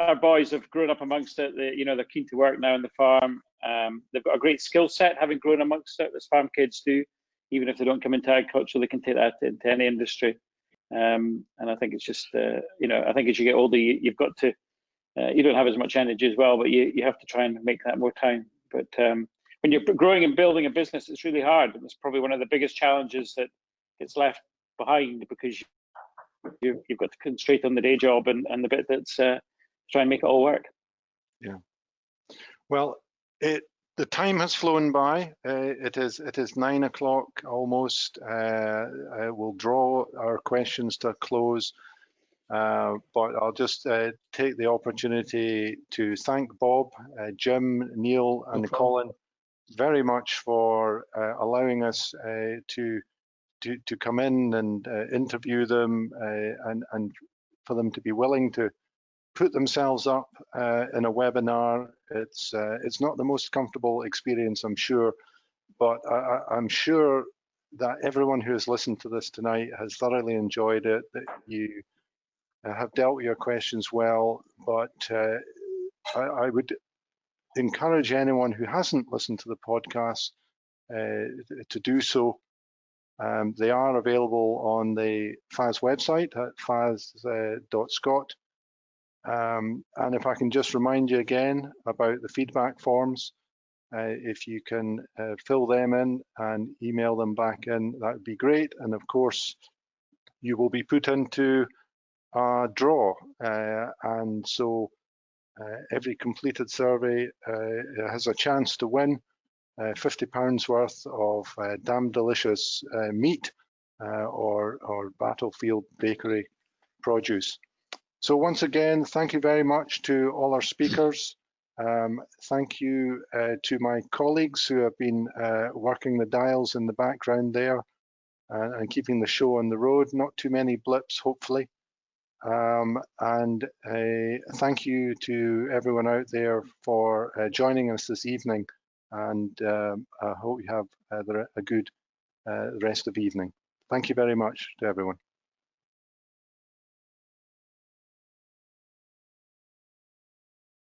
Our boys have grown up amongst it. You know, they're keen to work now on the farm. They've got a great skill set, having grown amongst it, as farm kids do. Even if they don't come into agriculture, they can take that into any industry. And I think it's just, you know, I think as you get older, you've got to, you don't have as much energy as well, but you have to try and make that more time. But when you're growing and building a business, it's really hard. And it's probably one of the biggest challenges that gets left behind, because you've got to concentrate on the day job and the bit that's try and make it all work. Yeah. Well, the time has flown by. It is 9 o'clock almost. We'll draw our questions to a close, but I'll just take the opportunity to thank Bob, Jim, Neil, and Colin very much for allowing us to come in and interview them, and for them to be willing to put themselves up in a webinar. It's not the most comfortable experience, I'm sure, but I'm sure that everyone who has listened to this tonight has thoroughly enjoyed it, that you have dealt with your questions well. But I would encourage anyone who hasn't listened to the podcast to do so. They are available on the FAS website at fas.scot. And if I can just remind you again about the feedback forms, if you can fill them in and email them back in, that would be great. And of course, you will be put into a draw. And so every completed survey has a chance to win £50 worth of damn delicious meat or Battlefield Bakery produce. So once again, thank you very much to all our speakers. Thank you to my colleagues who have been working the dials in the background there and keeping the show on the road. Not too many blips, hopefully. And thank you to everyone out there for joining us this evening. And I hope you have a good rest of the evening. Thank you very much to everyone.